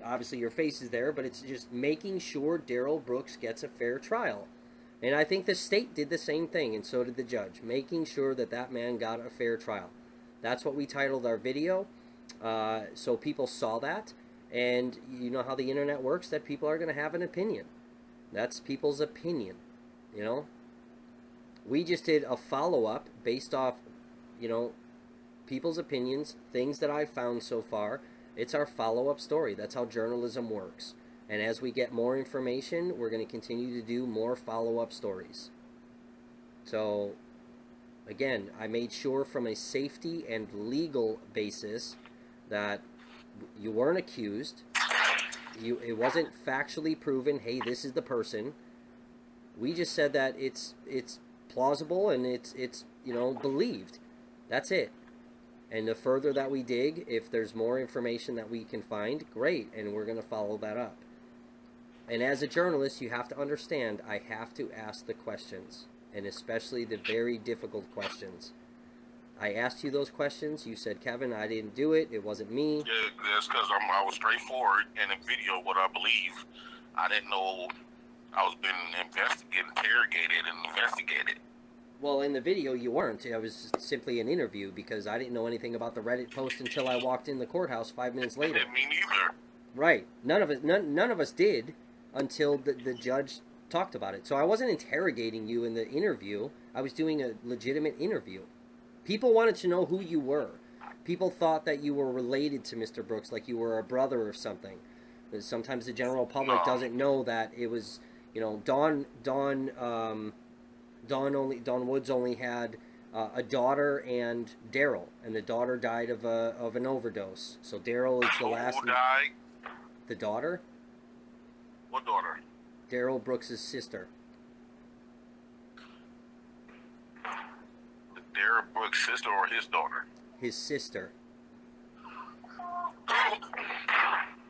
obviously your face is there, but it's just making sure Darrell Brooks gets a fair trial. And I think the state did the same thing, and so did the judge, making sure that that man got a fair trial. That's what we titled our video, so people saw that. And you know how the internet works, that people are going to have an opinion. That's people's opinion, We just did a follow-up based off, people's opinions, things that I've found so far. It's our follow-up story. That's how journalism works. And as we get more information, we're going to continue to do more follow-up stories. So, again, I made sure from a safety and legal basis that you weren't accused. It wasn't factually proven, hey, this is the person. We just said that it's plausible and it's believed. That's it. And the further that we dig, if there's more information that we can find, great, and we're going to follow that up. And as a journalist, you have to understand, I have to ask the questions, and especially the very difficult questions. I asked you those questions. You said, Kevin, I didn't do it. It wasn't me. Yeah, that's because I was straightforward in the video what I believe. I didn't know I was being interrogated and investigated. Well, in the video, you weren't. It was simply an interview because I didn't know anything about the Reddit post until I walked in the courthouse 5 minutes later. Me neither. Right. None of us did until the judge talked about it. So I wasn't interrogating you in the interview. I was doing a legitimate interview. People wanted to know who you were. People thought that you were related to Mr. Brooks, like you were a brother or something. But sometimes the general public doesn't know that it was, Dawn Woods only had a daughter and Darrell, and the daughter died of an overdose. So Darrell is the last. Who died? The daughter? What daughter? Darrell Brooks' sister. Darrell Brooks' sister or his daughter? His sister.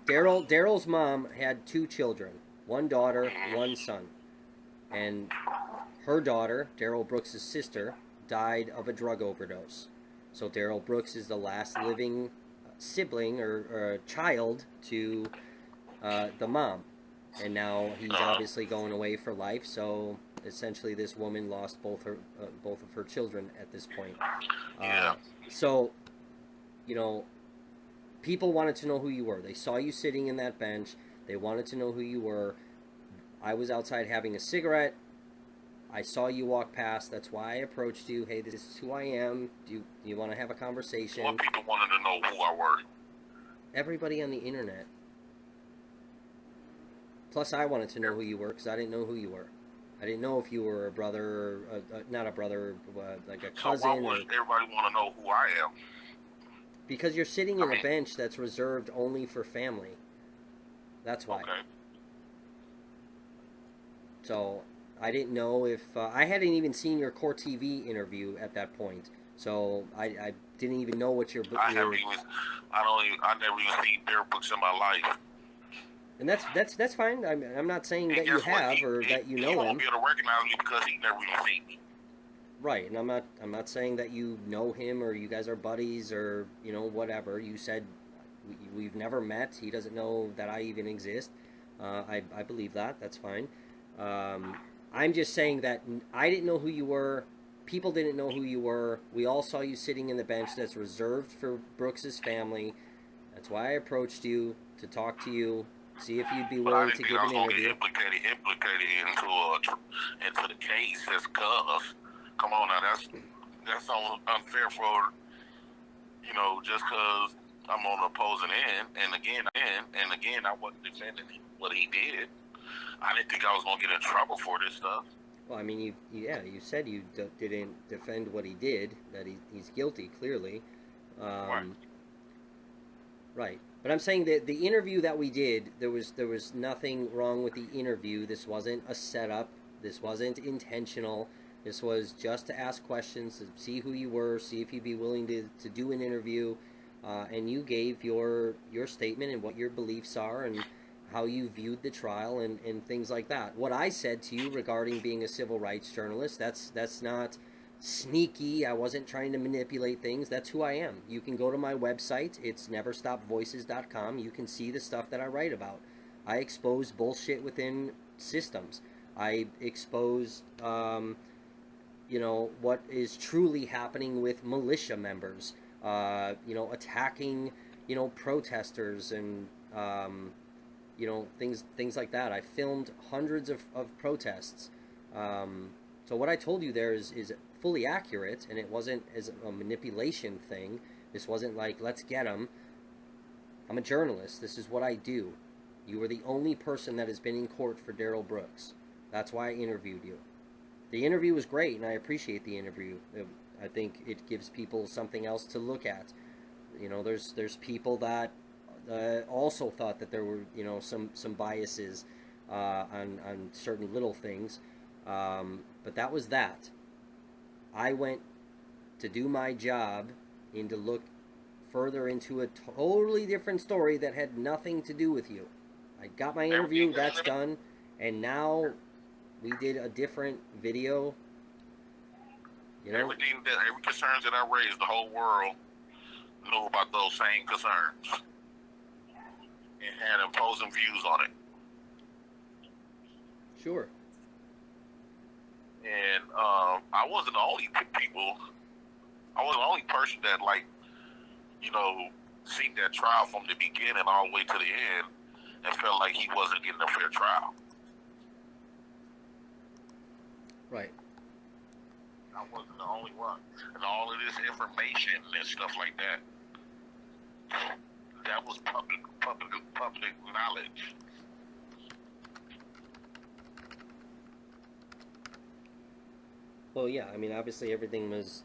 Darrell's mom had 2 children, 1 daughter, 1 son, and her daughter, Darrell Brooks' sister, died of a drug overdose. So Darrell Brooks is the last living sibling or child to the mom. And now he's obviously going away for life, so essentially this woman lost both of her children at this point. So, people wanted to know who you were. They saw you sitting in that bench. They wanted to know who you were. I was outside having a cigarette. I saw you walk past. That's why I approached you. Hey, this is who I am. Do you want to have a conversation? What people wanted to know who I were? Everybody on the internet. Plus, I wanted to know who you were because I didn't know who you were. I didn't know if you were a brother, not a brother, like a cousin. So why would everybody want to know who I am? Because you're sitting in a bench that's reserved only for family. That's why. Okay. So I didn't know if I hadn't even seen your Court TV interview at that point. So I didn't even know what your. I never even seen Darrell Brooks in my life. And that's fine. I'm not saying that you have or that you know him. He won't be able to recognize me because he never even seen me. Right, and I'm not saying that you know him or you guys are buddies or whatever. You said we've never met. He doesn't know that I even exist. I believe that. That's fine. I'm just saying that I didn't know who you were. People didn't know who you were. We all saw you sitting in the bench that's reserved for Brooks's family. That's why I approached you to talk to you. See if you'd be willing to give an interview. Implicated into the case as cuz. Come on now, that's unfair for, just because I'm on the opposing end. And again, I wasn't defending what he did. I didn't think I was gonna get in trouble for this stuff. Well, I mean, you said you didn't defend what he did. That he's guilty, clearly. Right. Right. But I'm saying that the interview that we did, there was nothing wrong with the interview. This wasn't a setup. This wasn't intentional. This was just to ask questions, to see who you were, see if you'd be willing to do an interview, and you gave your statement and what your beliefs are and how you viewed the trial and things like that. What I said to you regarding being a civil rights journalist, that's not sneaky. I wasn't trying to manipulate things. That's who I am. You can go to my website. It's Never.Stop.Voices.com. You can see the stuff that I write about. I expose bullshit within systems. I expose, what is truly happening with militia members, attacking, protesters and, things like that. I filmed hundreds of protests. So what I told you there is fully accurate, and it wasn't as a manipulation thing. This wasn't like, let's get him. I'm a journalist. This is what I do. You were the only person that has been in court for Darrell Brooks. That's why I interviewed you. The interview was great, and I appreciate the interview. I think it gives people something else to look at. There's people that also thought that there were, some biases on certain little things. But that was that. I went to do my job and to look further into a totally different story that had nothing to do with you. I got my interview, that's done, and now we did a different video. Every concerns that I raised, the whole world knew about those same concerns and had opposing views on it. Sure. And I wasn't the only person that seen that trial from the beginning all the way to the end and felt like he wasn't getting a fair trial. Right. I wasn't the only one. And all of this information and stuff like that, that was public knowledge. Well, yeah. I mean, obviously everything was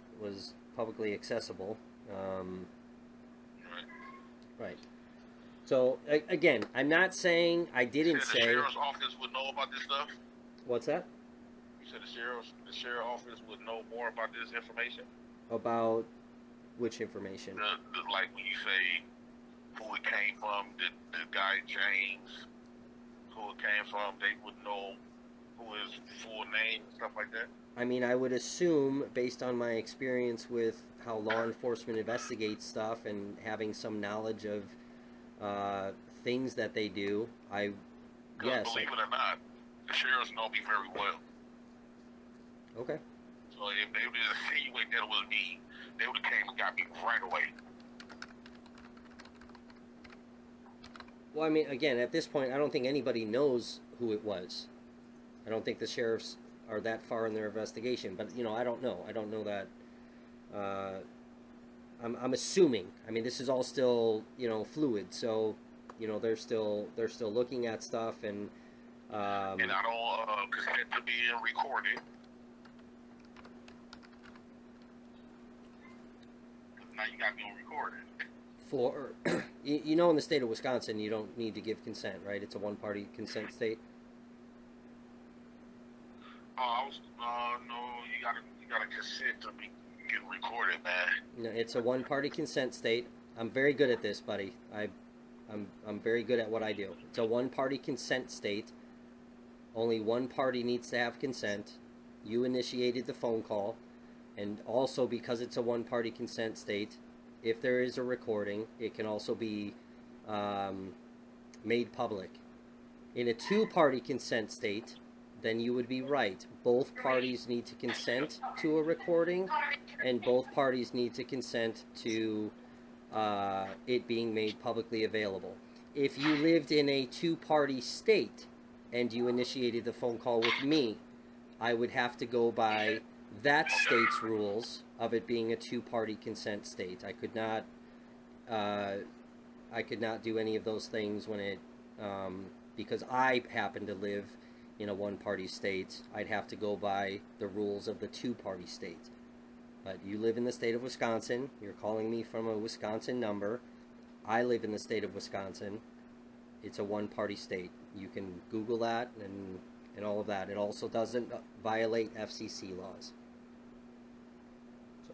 publicly accessible. Right. So again, I'm not saying I didn't say. The sheriff's office would know about this stuff. What's that? You said the sheriff's office would know more about this information. About which information? Like when you say who it came from, the guy James, who it came from, they would know who his full name and stuff like that. I mean, I would assume, based on my experience with how law enforcement investigates stuff and having some knowledge of things that they do, yes. Believe it or not, the sheriffs know me very well. Okay. So if they would have insinuated that it was me, they would have came and got me right away. Well, I mean, again, at this point, I don't think anybody knows who it was. I don't think the sheriffs are that far in their investigation, but I don't know. I don't know that. I'm assuming. I mean, this is all still fluid, so they're still looking at stuff and. And I don't consent to being recorded. Now you got me on recorded. For in the state of Wisconsin, you don't need to give consent, right? It's a one-party consent state. No, you gotta consent to be getting recorded, man. No, it's a one-party consent state. I'm very good at this, buddy. I'm very good at what I do. It's a one-party consent state. Only one party needs to have consent. You initiated the phone call, and also because it's a one-party consent state, if there is a recording, it can also be made public. In a two-party consent state, then you would be right. Both parties need to consent to a recording, and both parties need to consent to it being made publicly available. If you lived in a two-party state and you initiated the phone call with me, I would have to go by that state's rules of it being a two-party consent state. I could not do any of those things when it, because I happen to live in a one-party state. I'd have to go by the rules of the two-party state. But you live in the state of Wisconsin. You're calling me from a Wisconsin number. I live in the state of Wisconsin. It's a one-party state. You can Google that and all of that. It also doesn't violate FCC laws. So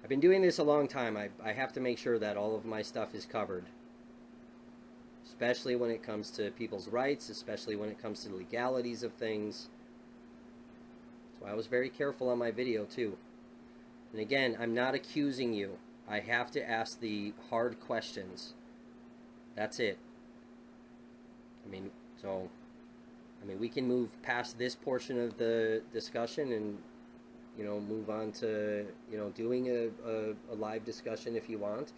I've been doing this a long time. I have to make sure that all of my stuff is covered, especially when it comes to people's rights, especially when it comes to the legalities of things. So I was very careful on my video too. And again, I'm not accusing you. I have to ask the hard questions. That's it. I mean, we can move past this portion of the discussion and, move on to, doing a live discussion if you want.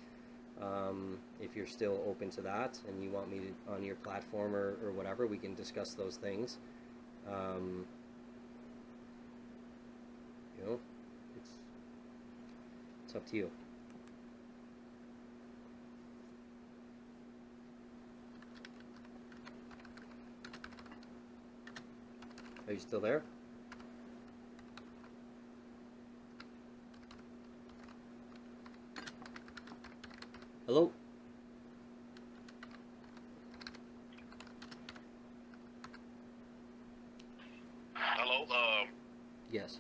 If you're still open to that and you want me to, on your platform or whatever, we can discuss those things. It's up to you. Are you still there? Hello? Hello. Yes.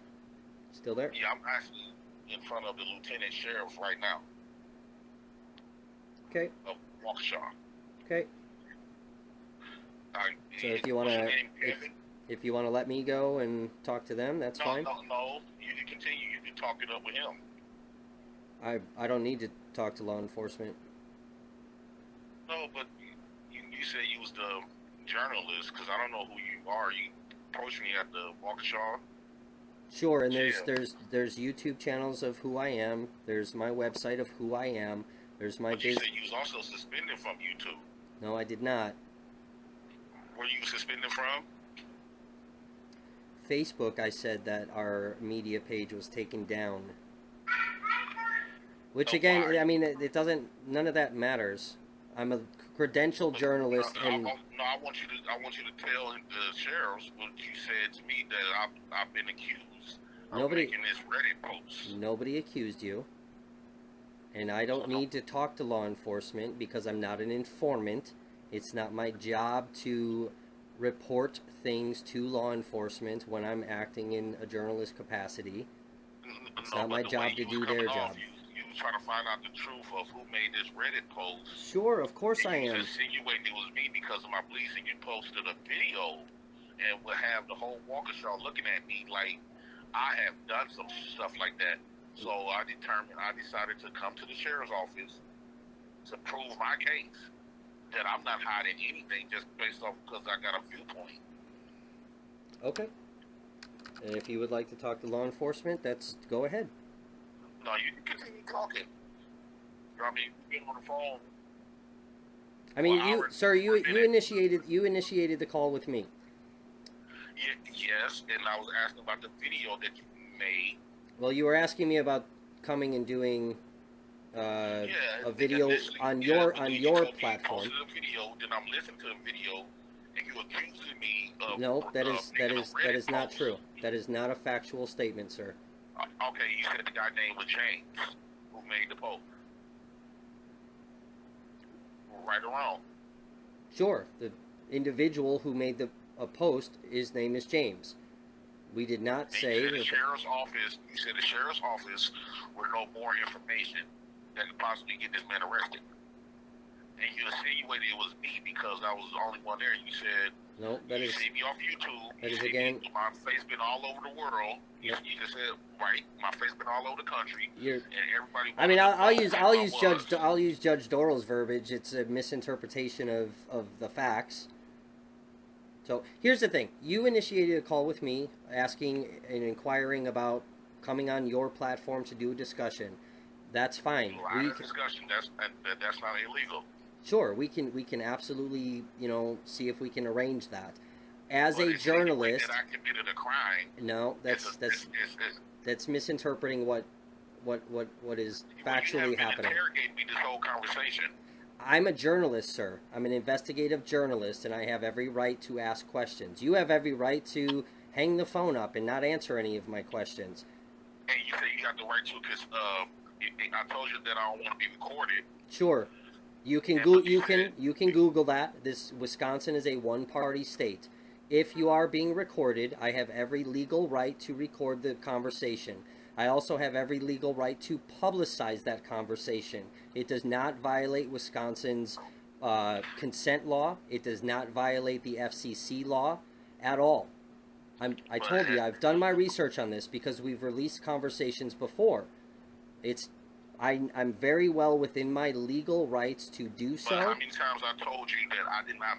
Still there? Yeah, I'm actually in front of the lieutenant sheriff right now. Okay. Of Waukesha. Okay. So if you want to, if you want to let me go and talk to them, that's fine. No. You can continue. You can talk it up with him. I don't need to talk to law enforcement. No, but you said you was the journalist, because I don't know who you are. You approached me at the Waukesha. Sure, and there's YouTube channels of who I am. There's my website of who I am. There's my. But you said you was also suspended from YouTube. No, I did not. Were you suspended from? Facebook, I said that our media page was taken down. Which again, I mean, it doesn't. None of that matters. I'm a credentialed journalist, and I want you to tell the sheriffs what you said to me, that I've been accused of making this Reddit post. Nobody accused you, and I don't need to talk to law enforcement because I'm not an informant. It's not my job to report things to law enforcement when I'm acting in a journalist capacity. It's not my job to do their job. You trying to find out the truth of who made this Reddit post. Sure, of course I am. You insinuated it was me because of my beliefs, and you posted a video and would have the whole Waukesha looking at me like I have done some stuff like that. So I decided to come to the sheriff's office to prove my case, that I'm not hiding anything just based off because I got a viewpoint. Okay. And if you would like to talk to law enforcement, go ahead. No, you can continue talking. I mean, you've been on the phone. I mean, you initiated the call with me. Yes, and I was asking about the video that you made. Well, you were asking me about coming and doing a video on your platform. You posted a video, then I'm listening to the video, and you accusing me of. No, that is not true. That is not a factual statement, sir. Okay, you said the guy named was James, who made the post. Right or wrong? Sure, the individual who made a post, his name is James. We did not say the sheriff's office. You said the sheriff's office would know more information that could possibly get this man arrested. And you insinuated it was me because I was the only one there. You said, no, that is. You see me off YouTube. That is again. My face been all over the world. You just said, right? My face been all over the country. And everybody. I mean, I'll use Judge Dorrell's verbiage. It's a misinterpretation of the facts. So here's the thing: you initiated a call with me, asking and inquiring about coming on your platform to do a discussion. That's fine. Discussion. That's not illegal. Sure, we can absolutely, see if we can arrange that. as but a insinuate journalist, that I committed a crime. no, that's misinterpreting what is Well, you have factually been happening. interrogating me this whole conversation. I'm a journalist, sir. I'm an investigative journalist, and I have every right to ask questions. You have every right to hang the phone up and not answer any of my questions. And you say you got the right to, because I told you that I don't want to be recorded. Sure. You can you can Google that. This Wisconsin is a one-party state. If you are being recorded, I have every legal right to record the conversation. I also have every legal right to publicize that conversation. It does not violate Wisconsin's consent law. It does not violate the FCC law at all. I told you, I've done my research on this because we've released conversations before. I'm very well within my legal rights to do so. But how many times I told you that I did not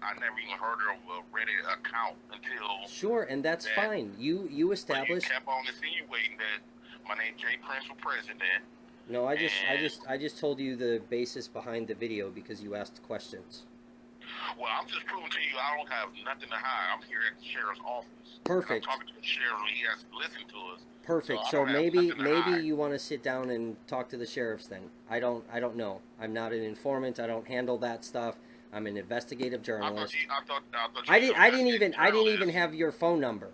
I never even heard of a Reddit account until... Sure, and that's fine. You established... But you kept on insinuating that my name Jay Prince for president. No, I just told you the basis behind the video because you asked questions. Well, I'm just proving to you I don't have nothing to hide. I'm here at the sheriff's office. Perfect. I'm talking to the sheriff and he has to listen to us. Perfect. So maybe you want to sit down and talk to the sheriffs then. I don't know. I'm not an informant. I don't handle that stuff. I'm an investigative journalist. I didn't even have your phone number.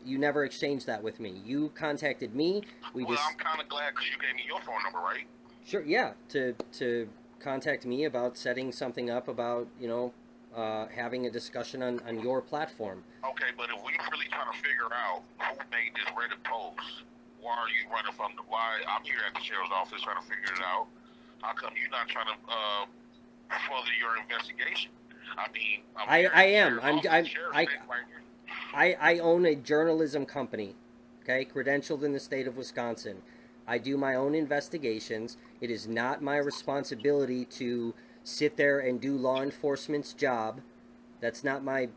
You never exchanged that with me. You contacted me. I'm kind of glad because you gave me your phone number, right? Sure. Yeah. To contact me about setting something up about having a discussion on your platform. Okay, but if we really trying to figure out who made this Reddit post, why are you running from why I'm here at the sheriff's office trying to figure it out? How come you're not trying to further your investigation? I mean, I am. I own a journalism company, okay, credentialed in the state of Wisconsin. I do my own investigations. It is not my responsibility to sit there and do law enforcement's job. That's not my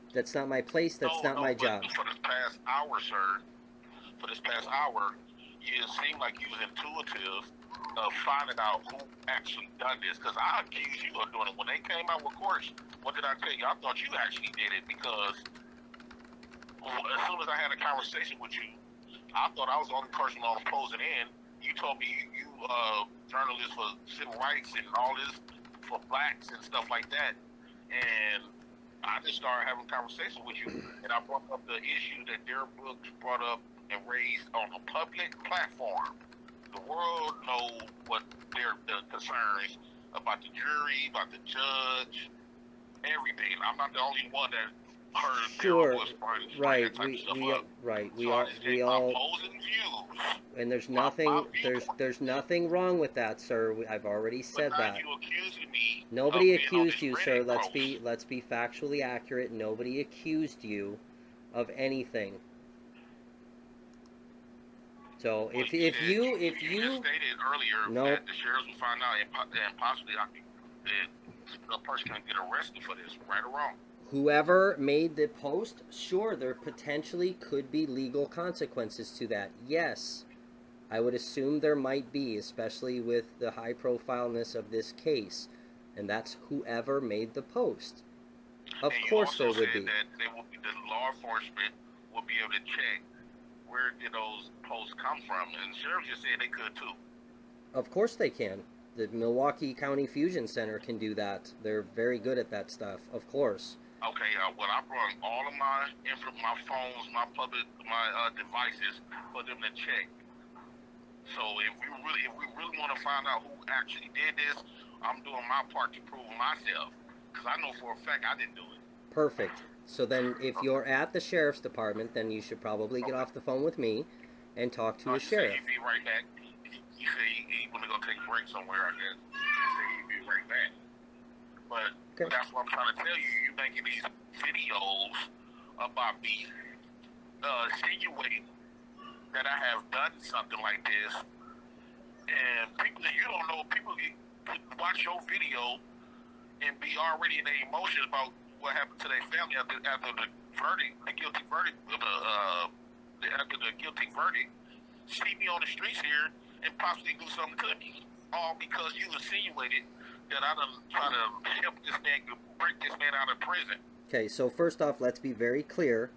place. That's not my job. For this past hour, sir, you seem like you was intuitive of finding out who actually done this. Because I accused you of doing it. When they came out with courts, what did I tell you? I thought you actually did it because as soon as I had a conversation with you, I thought I was the only person on opposing end. You told me you journalist for civil rights and all this for blacks and stuff like that. And I just started having a conversation with you, and I brought up the issue that their books brought up and raised on a public platform. The world knows what the concerns about the jury, about the judge, everything. I'm not the only one that heard sure. was Right. We all opposing views. And there's nothing wrong with that, sir. I've already said that. You accusing me. Nobody accused you, sir. Let's be factually accurate. Nobody accused you of anything. So if you just stated earlier that the sheriffs will find out and possibly a person can get arrested for this, right or wrong. Whoever made the post, sure, there potentially could be legal consequences to that. Yes, I would assume there might be, especially with the high profileness of this case, and that's whoever made the post. Of course there would be. That the law enforcement will be able to check where did those posts come from, and the sheriff just said they could too. Of course they can. The Milwaukee County Fusion Center can do that. They're very good at that stuff, of course. Okay, well, I brought all of my phones, my devices for them to check. So if we really want to find out who actually did this, I'm doing my part to prove myself, because I know for a fact I didn't do it. Perfect. So then, if you're at the sheriff's department, then you should probably get off the phone with me and talk to the sheriff. He'd be right back. He said he was going to take a break somewhere, I guess. He said he'd be right back. But that's what I'm trying to tell you. You're making these videos about me insinuating that I have done something like this. And people that you don't know, people watch your video and be already in their emotions about what happened to their family after the verdict, the guilty verdict, after the guilty verdict, see me on the streets here and possibly do something to me, all because you insinuated that I done try to help this man, break this man out of prison. Okay, so first off, let's be very clear.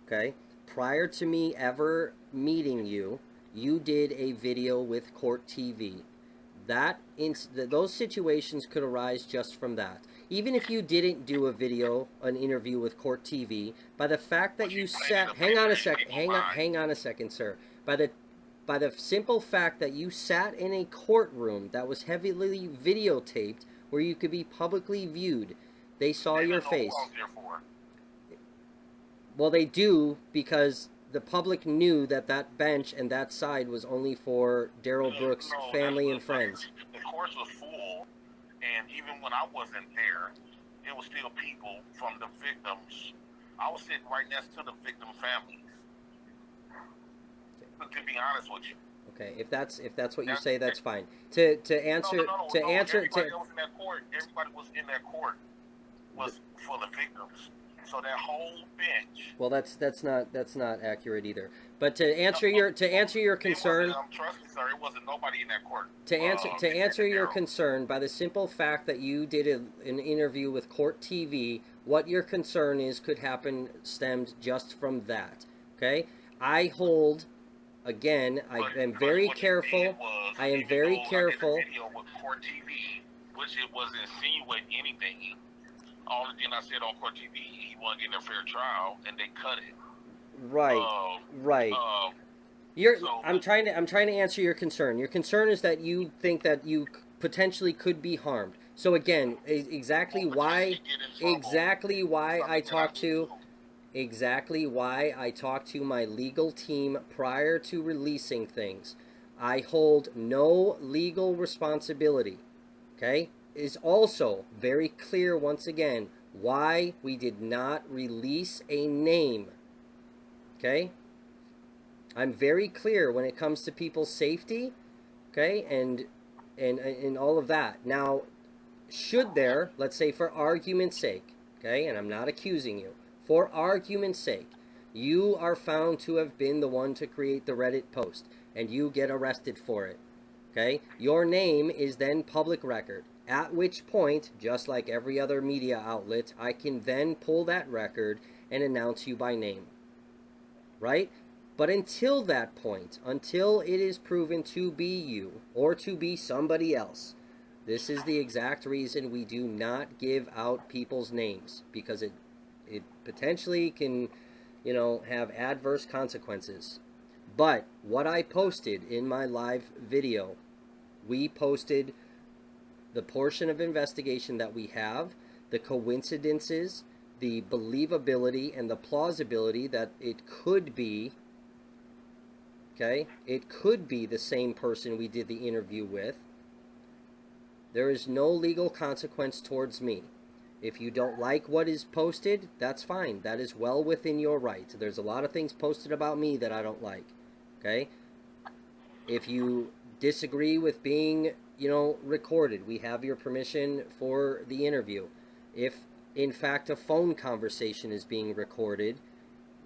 Okay, prior to me ever meeting you, you did a video with Court TV. Those situations could arise just from that. Even if you didn't do a video, an interview with Court TV, by the fact that you sat, hang on a second, hang on a second, sir. By the simple fact that you sat in a courtroom that was heavily videotaped, where you could be publicly viewed, they saw your face. Well, they do, because the public knew that that bench and that side was only for Daryl Brooks' family and friends. The courts was full, and even when I wasn't there, it was still people from the victims. I was sitting right next to the victim families. To be honest with you. Okay, if that's what you say, that's fine. To answer Everybody was in that court. Everybody was in that court was for the victims. So that whole bench. Well, that's not accurate either. But to answer your concern, Trust me, sir, it wasn't nobody in that court. To answer your concern, by the simple fact that you did an interview with Court TV, what your concern is could happen stemmed just from that. Okay, I hold. Again, I am very careful. I am very careful. I did a video with Court TV, which it wasn't insinuating anything. Only thing I said on Court TV, he wasn't getting a fair trial, and they cut it. Right, right. I'm trying to answer your concern. Your concern is that you think that you potentially could be harmed. So again, exactly why I talk to my legal team prior to releasing things. I hold no legal responsibility. Okay? Is also very clear once again why we did not release a name. Okay? I'm very clear when it comes to people's safety, okay, and all of that. Now, should there, let's say for argument's sake, okay, and I'm not accusing you, for argument's sake, you are found to have been the one to create the Reddit post, and you get arrested for it, okay, your name is then public record, at which point, just like every other media outlet, I can then pull that record and announce you by name, right? But until that point, until it is proven to be you or to be somebody else, this is the exact reason we do not give out people's names, because it potentially can, you know, have adverse consequences. But what I posted in my live video, we posted the portion of investigation that we have, the coincidences, the believability, and the plausibility that it could be, okay, it could be the same person we did the interview with. There is no legal consequence towards me. If you don't like what is posted, that's fine. That is well within your right. There's a lot of things posted about me that I don't like, okay? If you disagree with being, you know, recorded, we have your permission for the interview. If, in fact, a phone conversation is being recorded,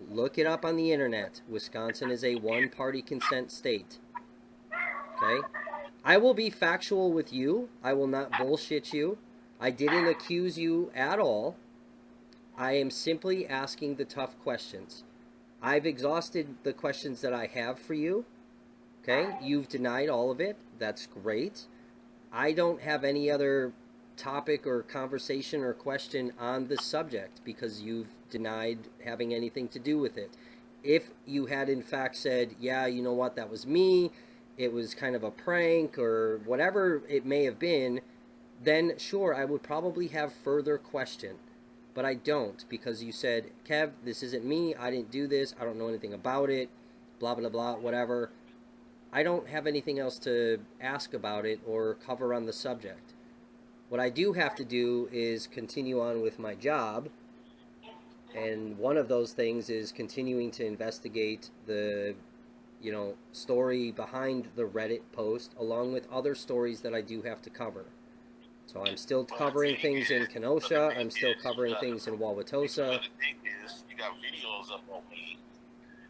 look it up on the internet. Wisconsin is a one-party consent state, okay? I will be factual with you. I will not bullshit you. I didn't accuse you at all. I am simply asking the tough questions. I've exhausted the questions that I have for you. Okay? You've denied all of it. That's great. I don't have any other topic or conversation or question on the subject because you've denied having anything to do with it. If you had in fact said, yeah, you know what, that was me, it was kind of a prank or whatever it may have been, then sure, I would probably have further question. But I don't, because you said, Kev, this isn't me, I didn't do this, I don't know anything about it, blah, blah, blah, whatever. I don't have anything else to ask about it or cover on the subject. What I do have to do is continue on with my job, and one of those things is continuing to investigate the, you know, story behind the Reddit post, along with other stories that I do have to cover. So I'm still covering things in Kenosha. I'm still covering things in Wauwatosa. The thing is, you got videos up on me,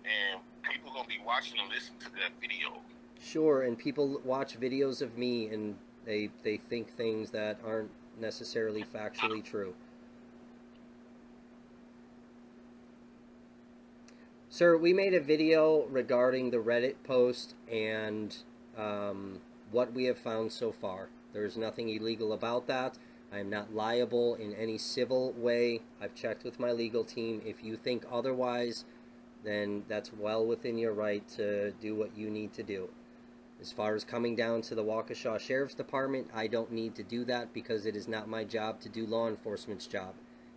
and people gonna be watching and listening to that video. Sure, and people watch videos of me, and they think things that aren't necessarily factually true. Sir, we made a video regarding the Reddit post and what we have found so far. There is nothing illegal about that. I am not liable in any civil way. I've checked with my legal team. If you think otherwise, then that's well within your right to do what you need to do. As far as coming down to the Waukesha Sheriff's Department, I don't need to do that because it is not my job to do law enforcement's job.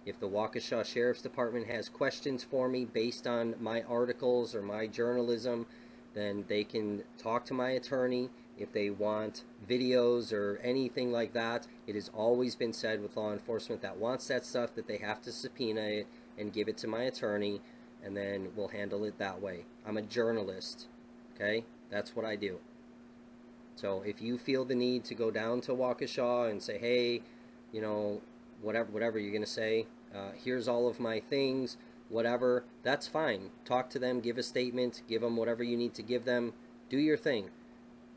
If the Waukesha Sheriff's Department has questions for me based on my articles or my journalism, then they can talk to my attorney. If they want videos or anything like that, it has always been said with law enforcement that wants that stuff that they have to subpoena it and give it to my attorney, and then we'll handle it that way. I'm a journalist, okay? That's what I do. So if you feel the need to go down to Waukesha and say, hey, you know, whatever you're going to say, here's all of my things, whatever, that's fine. Talk to them, give a statement, give them whatever you need to give them, do your thing.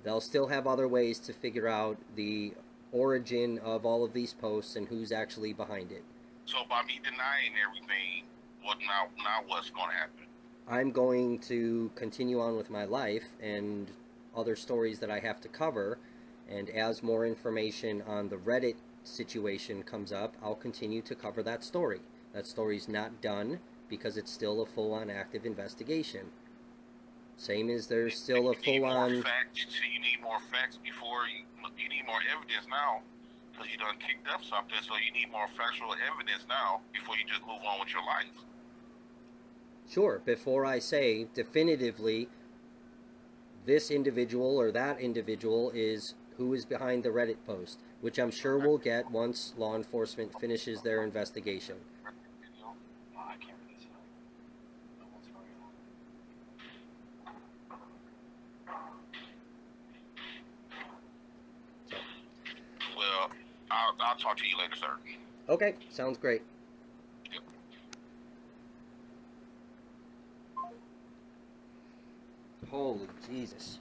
They'll still have other ways to figure out the origin of all of these posts and who's actually behind it. So by me denying everything, now what's going to happen? I'm going to continue on with my life and other stories that I have to cover, and as more information on the Reddit situation comes up, I'll continue to cover that story. That story's not done because it's still a full-on active investigation. Same as there's still a full-on... You need more facts before you need more evidence now, because you done kicked up something, so you need more factual evidence now before you just move on with your life. Sure, before I say definitively this individual or that individual is who is behind the Reddit post, which I'm sure we'll get once law enforcement finishes their investigation. Well, I'll talk to you later, sir. Okay, sounds great. Yep. Holy Jesus.